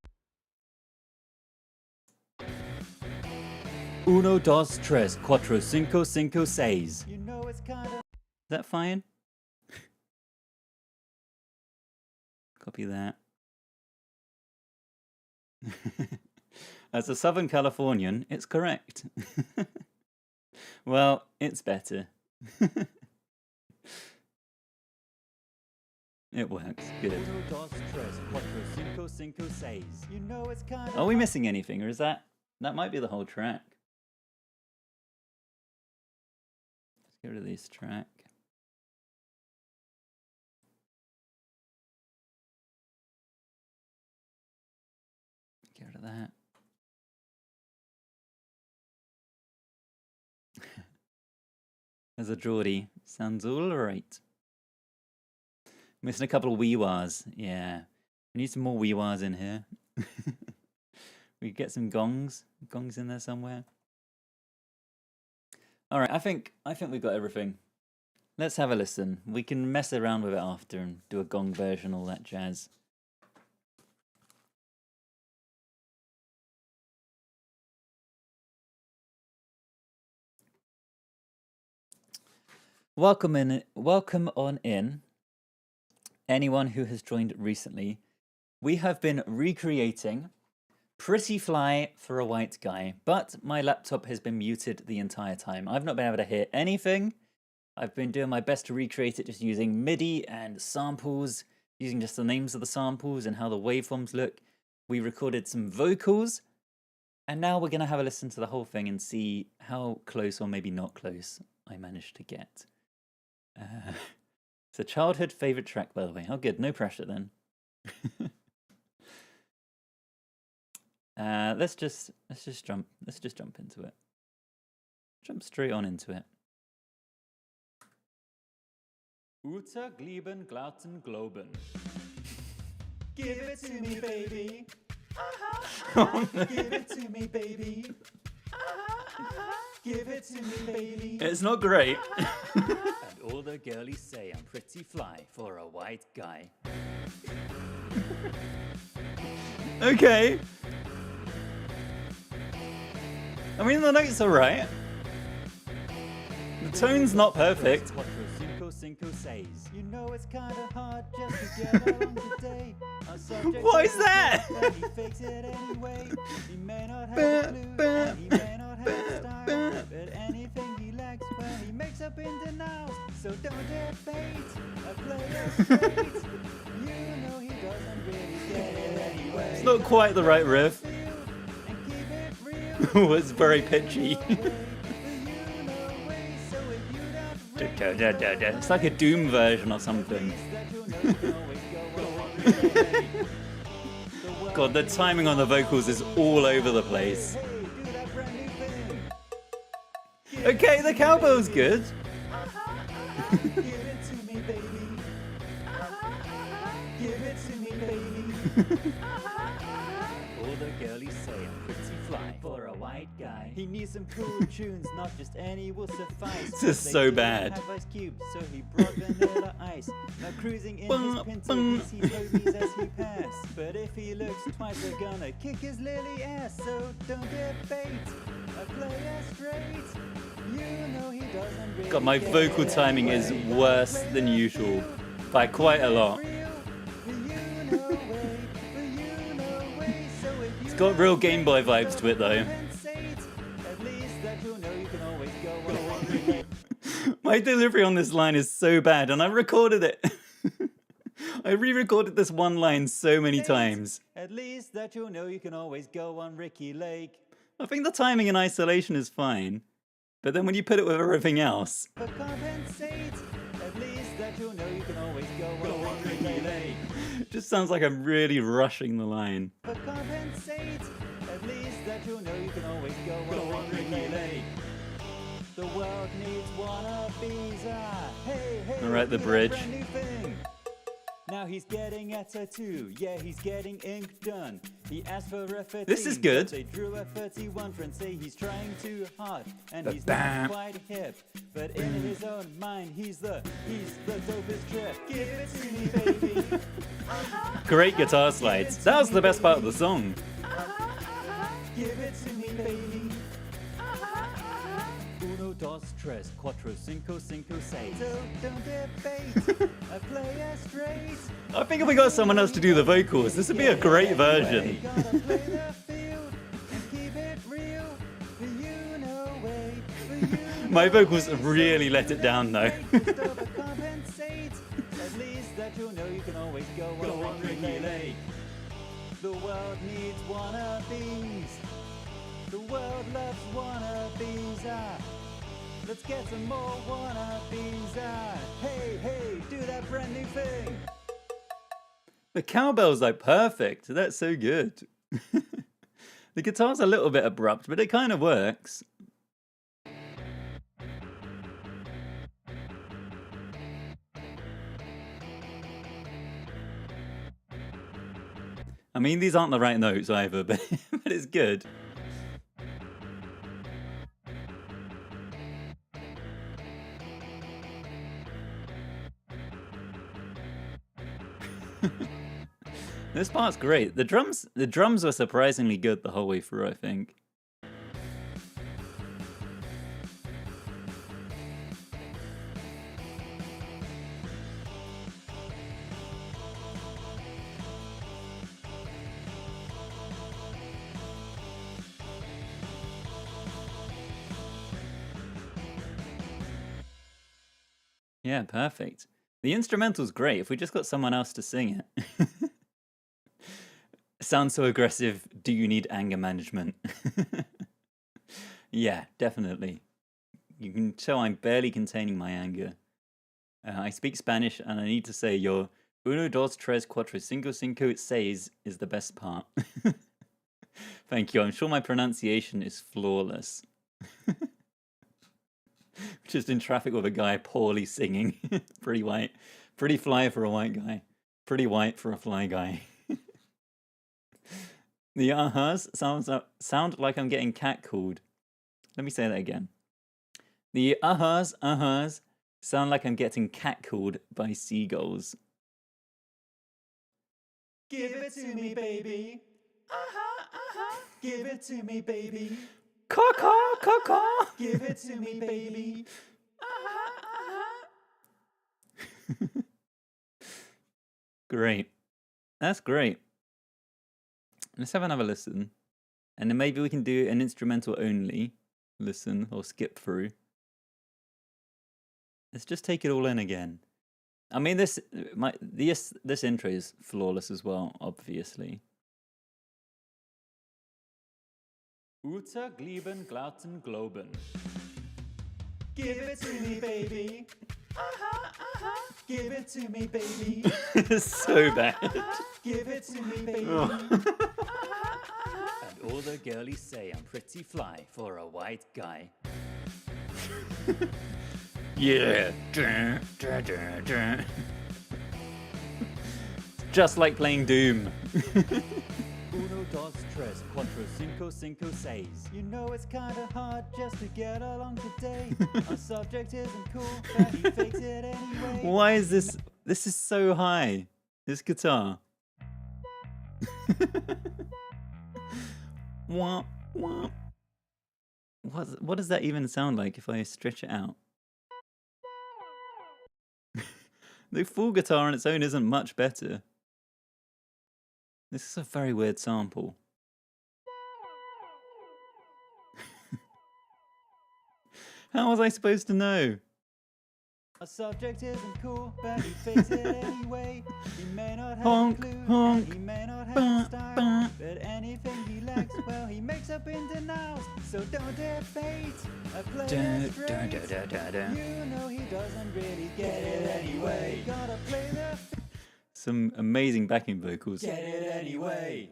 Uno, dos, tres, cuatro, cinco, cinco, seis. You know it's kinda... Is that fine? Copy that. As a Southern Californian, it's correct. Well, it's better. It works. Good. Are we missing anything, or is that might be the whole track? Let's get rid of this track. Get rid of that. As a Geordie, sounds all right. Missing a couple of wee-wahs. Yeah. We need some more wee-wahs in here. We could get some gongs. Gongs in there somewhere. Alright, I think we've got everything. Let's have a listen. We can mess around with it after and do a gong version, all that jazz. Welcome on in, anyone who has joined recently. We have been recreating Pretty Fly for a White Guy, but my laptop has been muted the entire time. I've not been able to hear anything. I've been doing my best to recreate it just using MIDI and samples, using just the names of the samples and how the waveforms look. We recorded some vocals, and now we're going to have a listen to the whole thing and see how close or maybe not close I managed to get. It's a childhood favorite track, by the way. Oh, good. No pressure then. Let's just jump into it. Jump straight on into it. Uta Gleben Glauten Globen. Give it to me, baby. Give it to me, baby. Give it to me, baby. It's not great. And all the girlies say I'm pretty fly for a white guy. Okay. I mean, the notes are right. The tone's not perfect. You know it's kind of hard just to get along today. What is that? He fakes it anyway. He may not have a clue, and he may not have a style, but anything he lacks, well, he makes up in denials. So don't debate, play it straight. You know he doesn't really get it anyway. It's not quite the right riff. It was very pitchy. It's like a Doom version or something. God, the timing on the vocals is all over the place. Okay, the cowbell's good. Give it to me, baby. Give it to me, baby. All the girlies say I'm pretty fly for a white guy. He needs some cool tunes, not just any will suffice. This is so bad. Have ice cubes, so he brought vanilla ice. Now cruising in his Pinto, he sees hobies as he pass. But if he looks twice, we're gonna kick his lily ass. So don't debate, play it straight. You know he doesn't really. God, my vocal timing is worse than usual by quite a lot. It's got real Game Boy vibes to it though. My delivery on this line is so bad, and I recorded it. I re-recorded this one line so many times. At least that you know you can always go on Ricky Lake. I think the timing in isolation is fine. But then when you put it with everything else, But compensate, at least that you'll know you can always go on relay. it just sounds like I'm really rushing the line. But compensate, at least that you'll know you can always go on relay. The world needs wannabes. Hey, hey. All right, the do that bridge. brand new thing. Now he's getting a tattoo. Yeah, he's getting ink done. He asked for a 13. This is good. But they drew a 31. Friends say he's trying too hard, and he's Ba-bam. not quite hip. But in his own mind, he's the dopest trip. Give it to me, baby. Great guitar slides. That was the best part of the song. Give it to me, baby. Uno, dos, tres, cuatro, cinco, cinco, seis. So don't debate. I play it straight. I think if we got someone else to do the vocals, this would be a great version. Gotta play the field and keep it real. For you know way. For you My know vocals way. really let it down though. Just overcompensate. At least that you'll know you can always go on relay. The world needs wannabes. The world loves wannabes. Let's get some more wannabes. Hey, hey, do that brand new thing. The cowbell's like perfect. That's so good. The guitar's a little bit abrupt, but it kind of works. I mean, these aren't the right notes either, but it's good. This part's great. The drums were surprisingly good the whole way through, I think. Yeah, perfect. The instrumental's great if we just got someone else to sing it. Sounds so aggressive. Do you need anger management? Yeah, definitely. You can tell I'm barely containing my anger. I speak Spanish and I need to say your uno, dos, tres, cuatro, cinco, cinco, seis is the best part. Thank you. I'm sure my pronunciation is flawless. Just in traffic with a guy poorly singing. Pretty white. Pretty fly for a white guy. Pretty white for a fly guy. The uh-huhs sound like I'm getting catcalled. Let me say that again. The uh-huhs sound like I'm getting catcalled by seagulls. Give it to me, baby. Give it to me, baby. Caw-caw, caw-caw. Give it to me, baby. Great. That's great. Let's have another listen. And then maybe we can do an instrumental only listen or skip through. Let's just take it all in again. I mean, this intro is flawless as well, obviously. Uta Gleben Glauten Globen. Give it to me, baby. Give it to me, baby. It's so bad. Give it to me, baby. And all the girlies say I'm pretty fly for a white guy. Yeah. Just like playing Doom. Uno, dos, tres, cuatro, cinco, cinco, seis. You know it's kinda hard just to get along today. Our subject isn't cool, but he fakes it anyway. Why is this? This is so high. This guitar. Wah, wah. What does that even sound like if I stretch it out? The full guitar on its own isn't much better. This is a very weird sample. How was I supposed to know? Our subject isn't cool, but he fakes it anyway. He may not have Honk, a clue, honk, and he may not have bah, style, bah. but anything he lacks, well, he makes up in denials. So don't debate, a player straight. You know he doesn't really get it anyway. Gotta play the Some amazing backing vocals. get it anyway.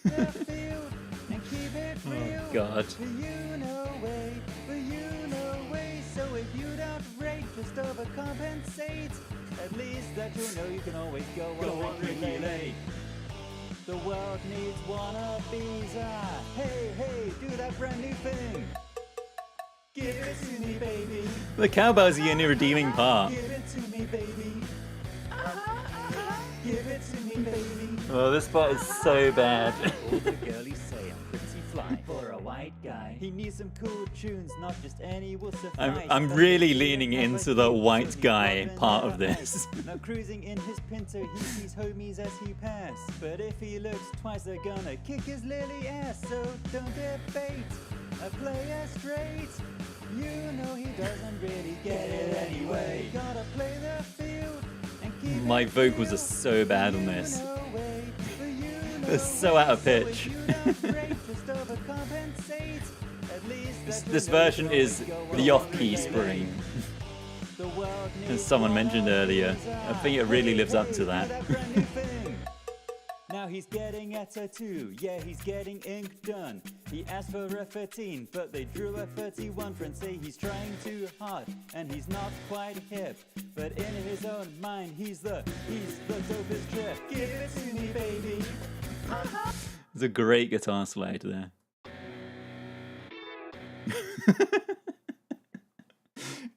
The field and keep it real. God. The you know way, the you know way. So if you don't rate, just overcompensate. At least that you know you can always go on relay. The world needs wannabes. Ah, hey, hey, do that brand new thing. Give it to me, baby. The cowbell's the only redeeming part. Give it to me, baby. Give it to me, baby. Oh, this part is so bad. All the girlies say I'm pretty fly for a white guy. He needs some cool tunes, not just any will suffice. I'm But really he's leaning never into the keen, white so he's guy loving part the of this. hype. Now cruising in his Pinto, he sees homies as he pass. But if he looks twice, they're gonna kick his lily ass. So don't debate, a player straight. You know he doesn't really get it anyway. Gotta play the field and keep My it vocals are real. so bad on this. You know way, the you They're know so out of way. So pitch. if you don't rate, just overcompensate. At least that you This know version you is always go the on off-key relay. spring, The world as needs someone mentioned earlier. I think it really lives up to that. brand new thing. Now he's getting a tattoo, yeah, he's getting ink done. He asked for a 13, but they drew a 31. Friends say he's trying too hard, and he's not quite hip. But in his own mind, he's the dopest trip. Give it to me, baby. There's a great guitar slide there.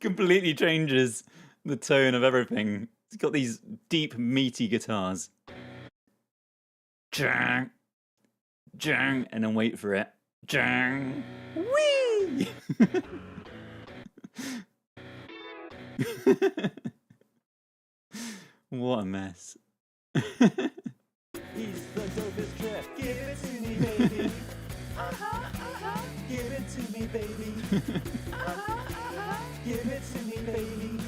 Completely changes the tone of everything. It's got these deep, meaty guitars. Jang, jang, and then wait for it. Jang, wee. What a mess. He's the dopest trip. Give it to me, baby. Give it to me, baby. Give it to me, baby.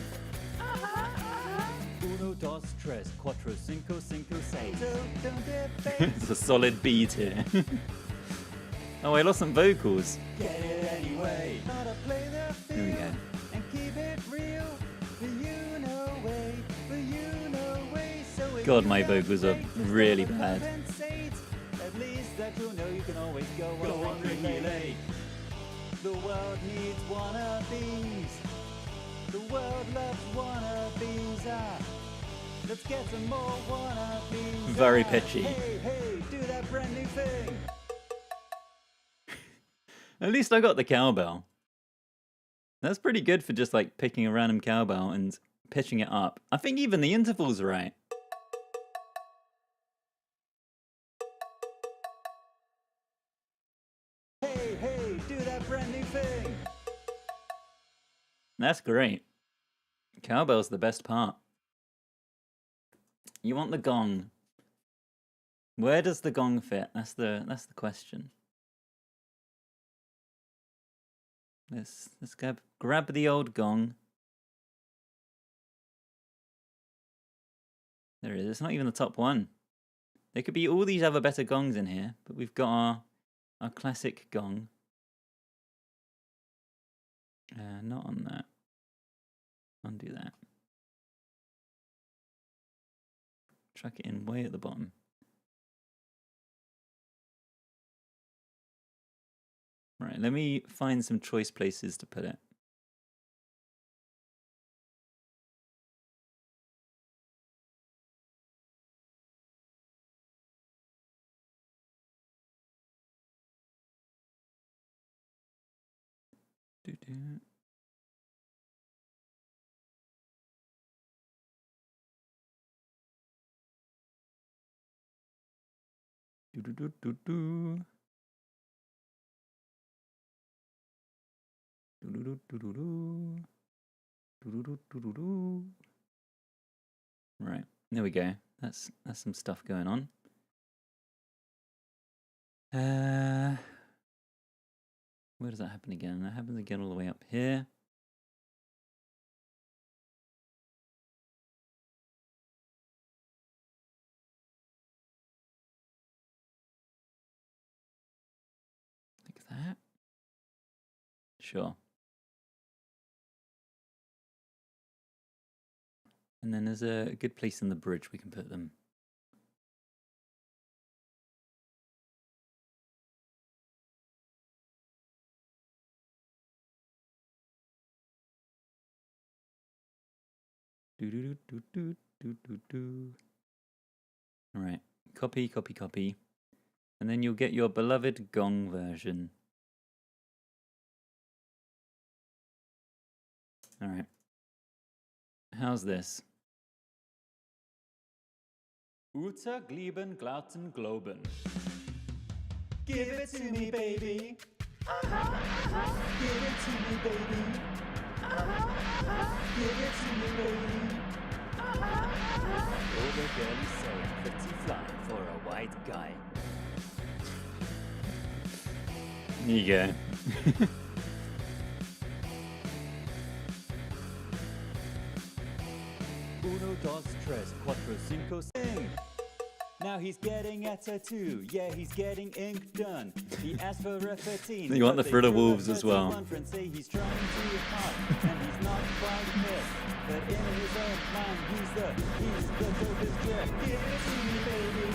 Uno, dos, tres, cuatro, cinco, cinco, seis. Don't debate. It's a solid beat here. Oh, I lost some vocals. Get it anyway. Gotta play the Here we field go. and keep it real. The you know way, the you know way. So if God, you my don't vocals are rate, just really bad. overcompensate. At least that you know you can always go on relay. The world needs wannabes. The world loves wannabes. Ah, let's get some more wannabes. Very Ah, pitchy. Hey, hey, do that brand new thing. At least I got the cowbell. That's pretty good for just like picking a random cowbell and pitching it up. I think even the interval's right. Hey, hey, do that brand new thing. That's great. Cowbell's the best part. You want the gong. Where does the gong fit? That's the question. Let's grab the old gong. There it is. It's not even the top one. There could be all these other better gongs in here, but we've got our classic gong. Not on that. Undo that. Chuck it in way at the bottom. Right, let me find some choice places to put it. Doo-doo. Doo-doo-doo-doo-doo. Doo-doo-doo-doo-doo. Doo-doo-doo-doo-doo. Right, there we go. That's some stuff going on. Where does that happen again? That happens again all the way up here. sure. And then there's a good place in the bridge we can put them. All right, copy, copy, copy. And then you'll get your beloved gong version. All right. How's this? Uta Gleben Glauten Globen. Give it to me, baby. Give it to me, baby. Give it to me, baby. All the girlies say I'm pretty fly for a white guy. There you go. Uno, dos, tres, cuatro, cinco, sing. Now he's getting a tattoo. Yeah, he's getting ink done. He asked for a 13. You want the but they Fruit of drew a Wolves as well. 31 and say he's trying too hard, and he's not quite fit. But in his own mind, he's the dopest jet. Give it to me, baby.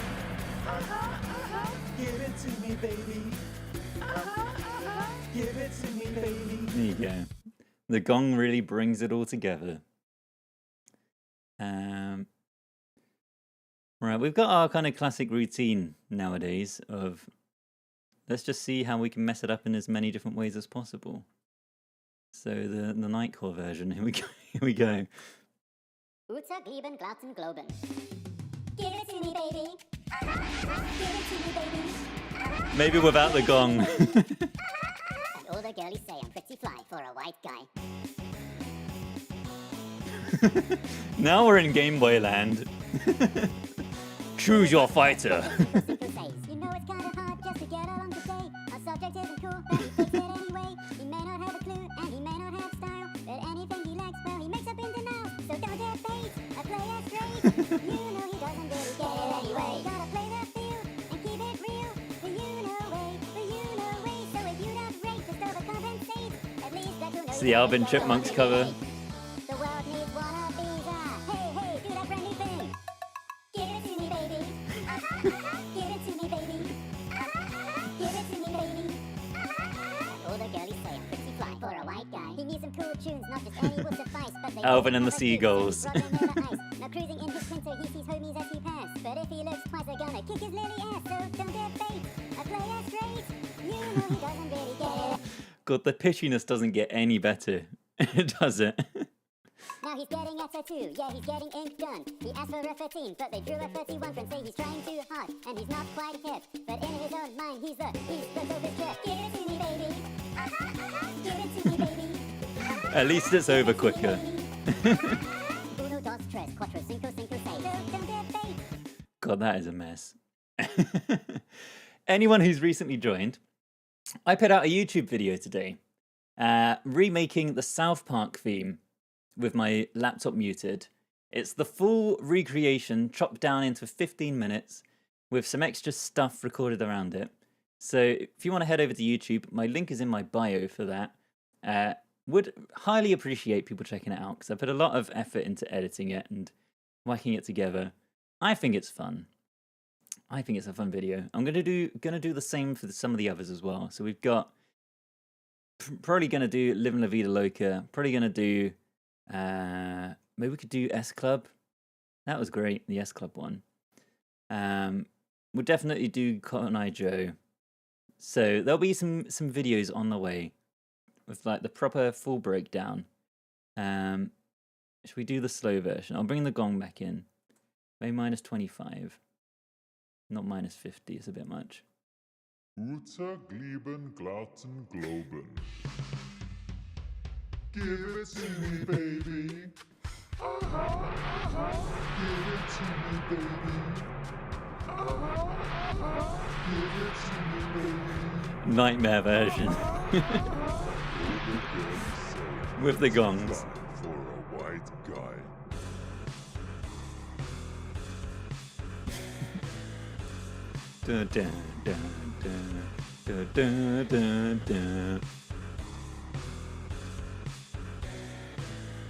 Give it to me, baby. Give it to me, baby. There you go. The gong really brings it all together. Right, we've got our kind of classic routine nowadays of let's just see how we can mess it up in as many different ways as possible. So the Nightcore version, here we go. Here we go. Uta Gleben Glauten Globen. Give it to me, baby. Give it to me, baby. Maybe without the gong. And all the girlies say I'm pretty fly for a white guy. Now we're in Game Boy land. Choose your fighter. You know it's kinda hard just to get along today. Our subject isn't cool, but he takes it anyway. He may not have a clue and he may not have style, but anything he likes, well, he makes up in denial. So don't get bait, I play it straight. You know he doesn't really get it anyway. Gotta play the field and keep it real. The you know way. So if you don't rate, just overcompensate. At least that you know. It's the Alvin Chipmunks cover. The world needs wannabes. Hey, do that brand new thing. Give it to me, baby. Give it to me, baby. Give it to me, baby. And all the girlies say I'm pretty fly for a white guy. He needs some cool tunes, not just any will suffice. But they Alvin and the never Seagulls. Roger never ice. Now cruising in his pinto, he sees homies as he pass. But if he looks twice, they're gonna kick his lily ass. So don't get bait. I play it straight. You know he doesn't really get it. God, the pitchiness doesn't get any better. It doesn't. Now he's getting a tattoo, yeah, he's getting ink done. He asked for a 13, but they drew a 31 and say he's trying too hard, and he's not quite hip. But in his own mind, he's the dopest jet. Give it to me, baby. Give it to me, baby. At least it's over quicker. Uno, dos, tres, cuatro, cinco, cinco, seis. So don't get bait. God, that is a mess. Anyone who's recently joined, I put out a YouTube video today remaking the South Park theme with my laptop muted. It's the full recreation chopped down into 15 minutes with some extra stuff recorded around it. So if you want to head over to YouTube, my link is in my bio for that. Would highly appreciate people checking it out because I put a lot of effort into editing it and whacking it together. I think it's fun. I think it's a fun video. I'm gonna do the same for some of the others as well. So we've got probably gonna do Living La Vida Loca. Probably gonna do maybe we could do S Club. That was great, the S Club one. We'll definitely do Cotton Eye Joe. So there'll be some videos on the way with like the proper full breakdown. Should we do the slow version? I'll bring the gong back in. Maybe minus 25. Not minus 50, it's a bit much. Uta Gleben Glauten Globen. Give it to me, baby. Give it to me, baby. Give it to me, baby. Nightmare version. With the gongs. For a white guy. Dun, dun, dun, dun, dun, dun, dun, dun.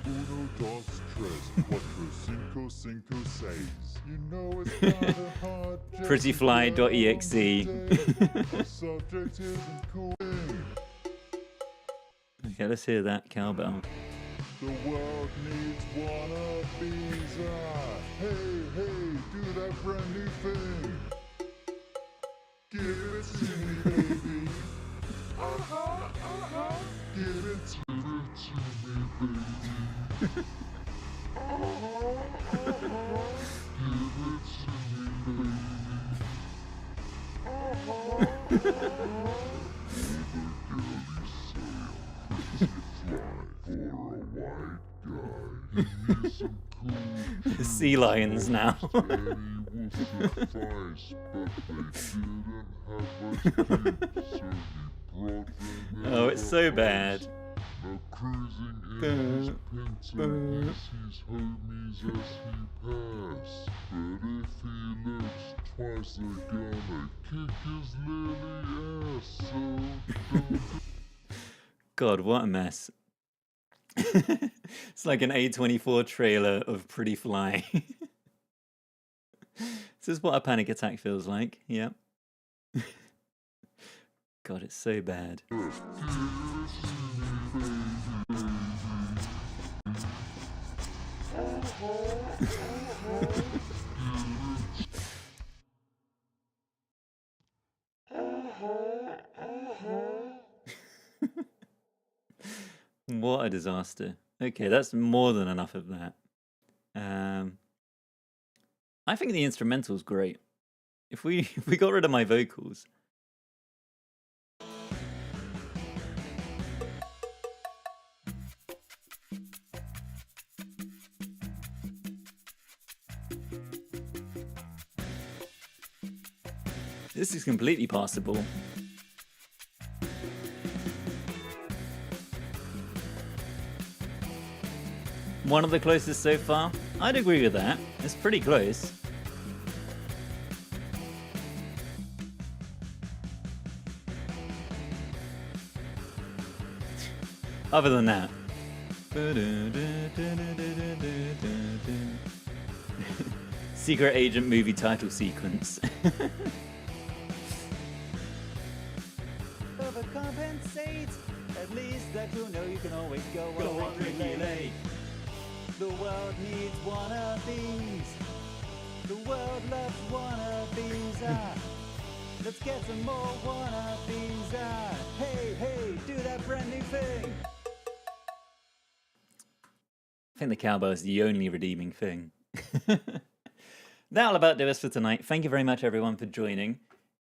Uno, dos, tres, cuatro, cinco, cinco, seis. You know it's kinda hard just to Prettyfly.exe. get along today. A subject isn't cool. Okay, let's hear that cowbell. The world needs wannabes. Hey, hey, do that brand new thing. Give it to me, baby. Give it to me, baby. Give it to me, baby. Sea lions now. Oh, it's so bad. Now cruising in his Pinto, he sees homies as he pass. But if he looks twice, they're gonna kick his lily ass. So don't God, what a mess. It's like an A24 trailer of Pretty Fly. This is what a panic attack feels like. Yep. God, it's so bad. What a disaster. Okay, that's more than enough of that. I think the instrumental's great. If we got rid of my vocals. This is completely passable. One of the closest so far? I'd agree with that. It's pretty close. Other than that. Secret Agent movie title sequence. Overcompensate. At least that you know you can always go on relay. The world needs wannabes. The world loves wannabes. Let's get some more wannabes. Hey, hey, do that brand new thing. I think the cowbell is the only redeeming thing. That'll about do us for tonight. Thank you very much, everyone, for joining.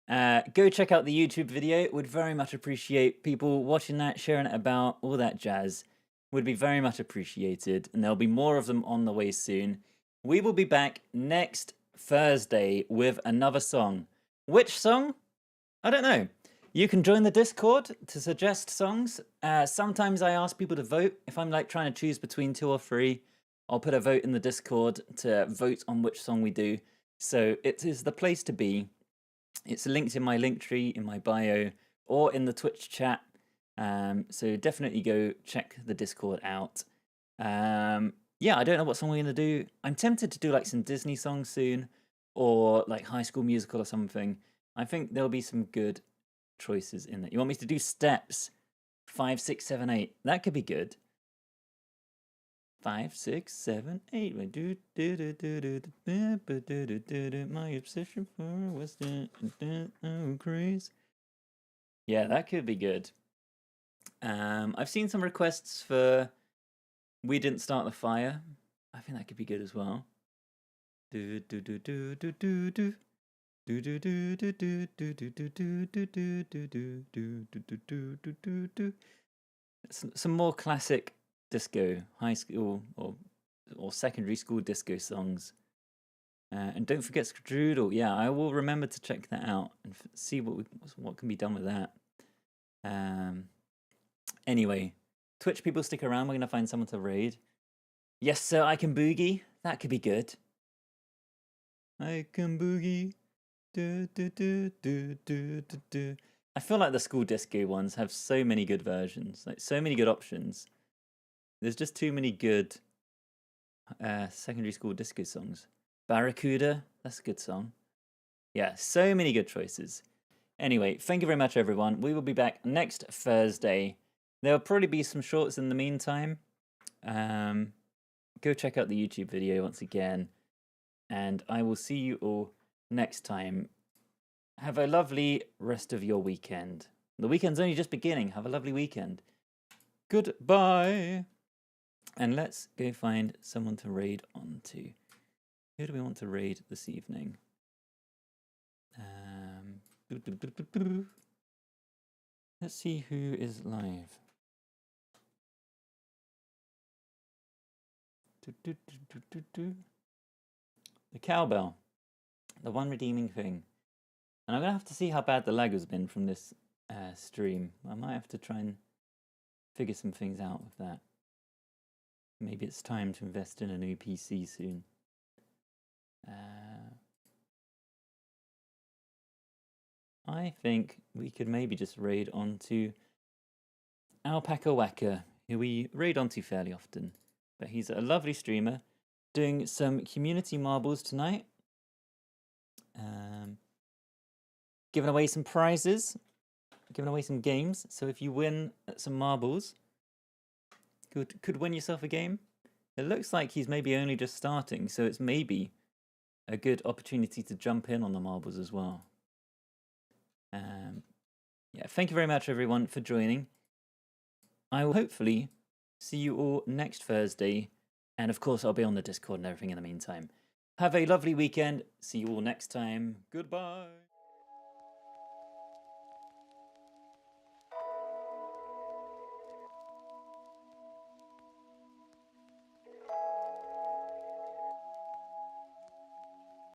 Go check out the YouTube video. Would very much appreciate people watching that, sharing it about, all that jazz. Would be very much appreciated. And there'll be more of them on the way soon. We will be back next Thursday with another song. Which song? I don't know. You can join the Discord to suggest songs. Sometimes I ask people to vote. If I'm like trying to choose between 2 or 3, I'll put a vote in the Discord to vote on which song we do. So it is the place to be. It's linked in my link tree, in my bio, or in the Twitch chat. So definitely go check the Discord out. Yeah, I don't know what song we're going to do. I'm tempted to do like some Disney songs soon, or like High School Musical or something. I think there'll be some good choices in there. You want me to do Steps? 5, 6, 7, 8. That could be good. 5, 6, 7, 8. My obsession for Western craze. Yeah, that could be good. I've seen some requests for We Didn't Start the Fire. I think that could be good as well. Some more classic disco, high school or secondary school disco songs. And don't forget Strudel. Yeah, I will remember to check that out and see what can be done with that. Anyway, Twitch people, stick around. We're going to find someone to raid. Yes, sir, I can boogie. That could be good. I can boogie. I feel like the school disco ones have so many good versions, like so many good options. There's just too many good secondary school disco songs. Barracuda, that's a good song. Yeah, so many good choices. Anyway, thank you very much, everyone. We will be back next Thursday. There'll probably be some shorts in the meantime. Go check out the YouTube video once again. And I will see you all next time. Have a lovely rest of your weekend. The weekend's only just beginning. Have a lovely weekend. Goodbye. And let's go find someone to raid onto. Who do we want to raid this evening? Let's see who is live. The cowbell. The one redeeming thing. And I'm going to have to see how bad the lag has been from this stream. I might have to try and figure some things out with that. Maybe it's time to invest in a new PC soon. I think we could maybe just raid onto Alpaca Whacker, who we raid onto fairly often. But he's a lovely streamer, doing some community marbles tonight. Giving away some prizes, giving away some games. So if you win some marbles, could win yourself a game. It looks like he's maybe only just starting, so it's maybe a good opportunity to jump in on the marbles as well. Yeah, thank you very much, everyone, for joining. I will hopefully see you all next Thursday. And of course, I'll be on the Discord and everything in the meantime. Have a lovely weekend. See you all next time. Goodbye.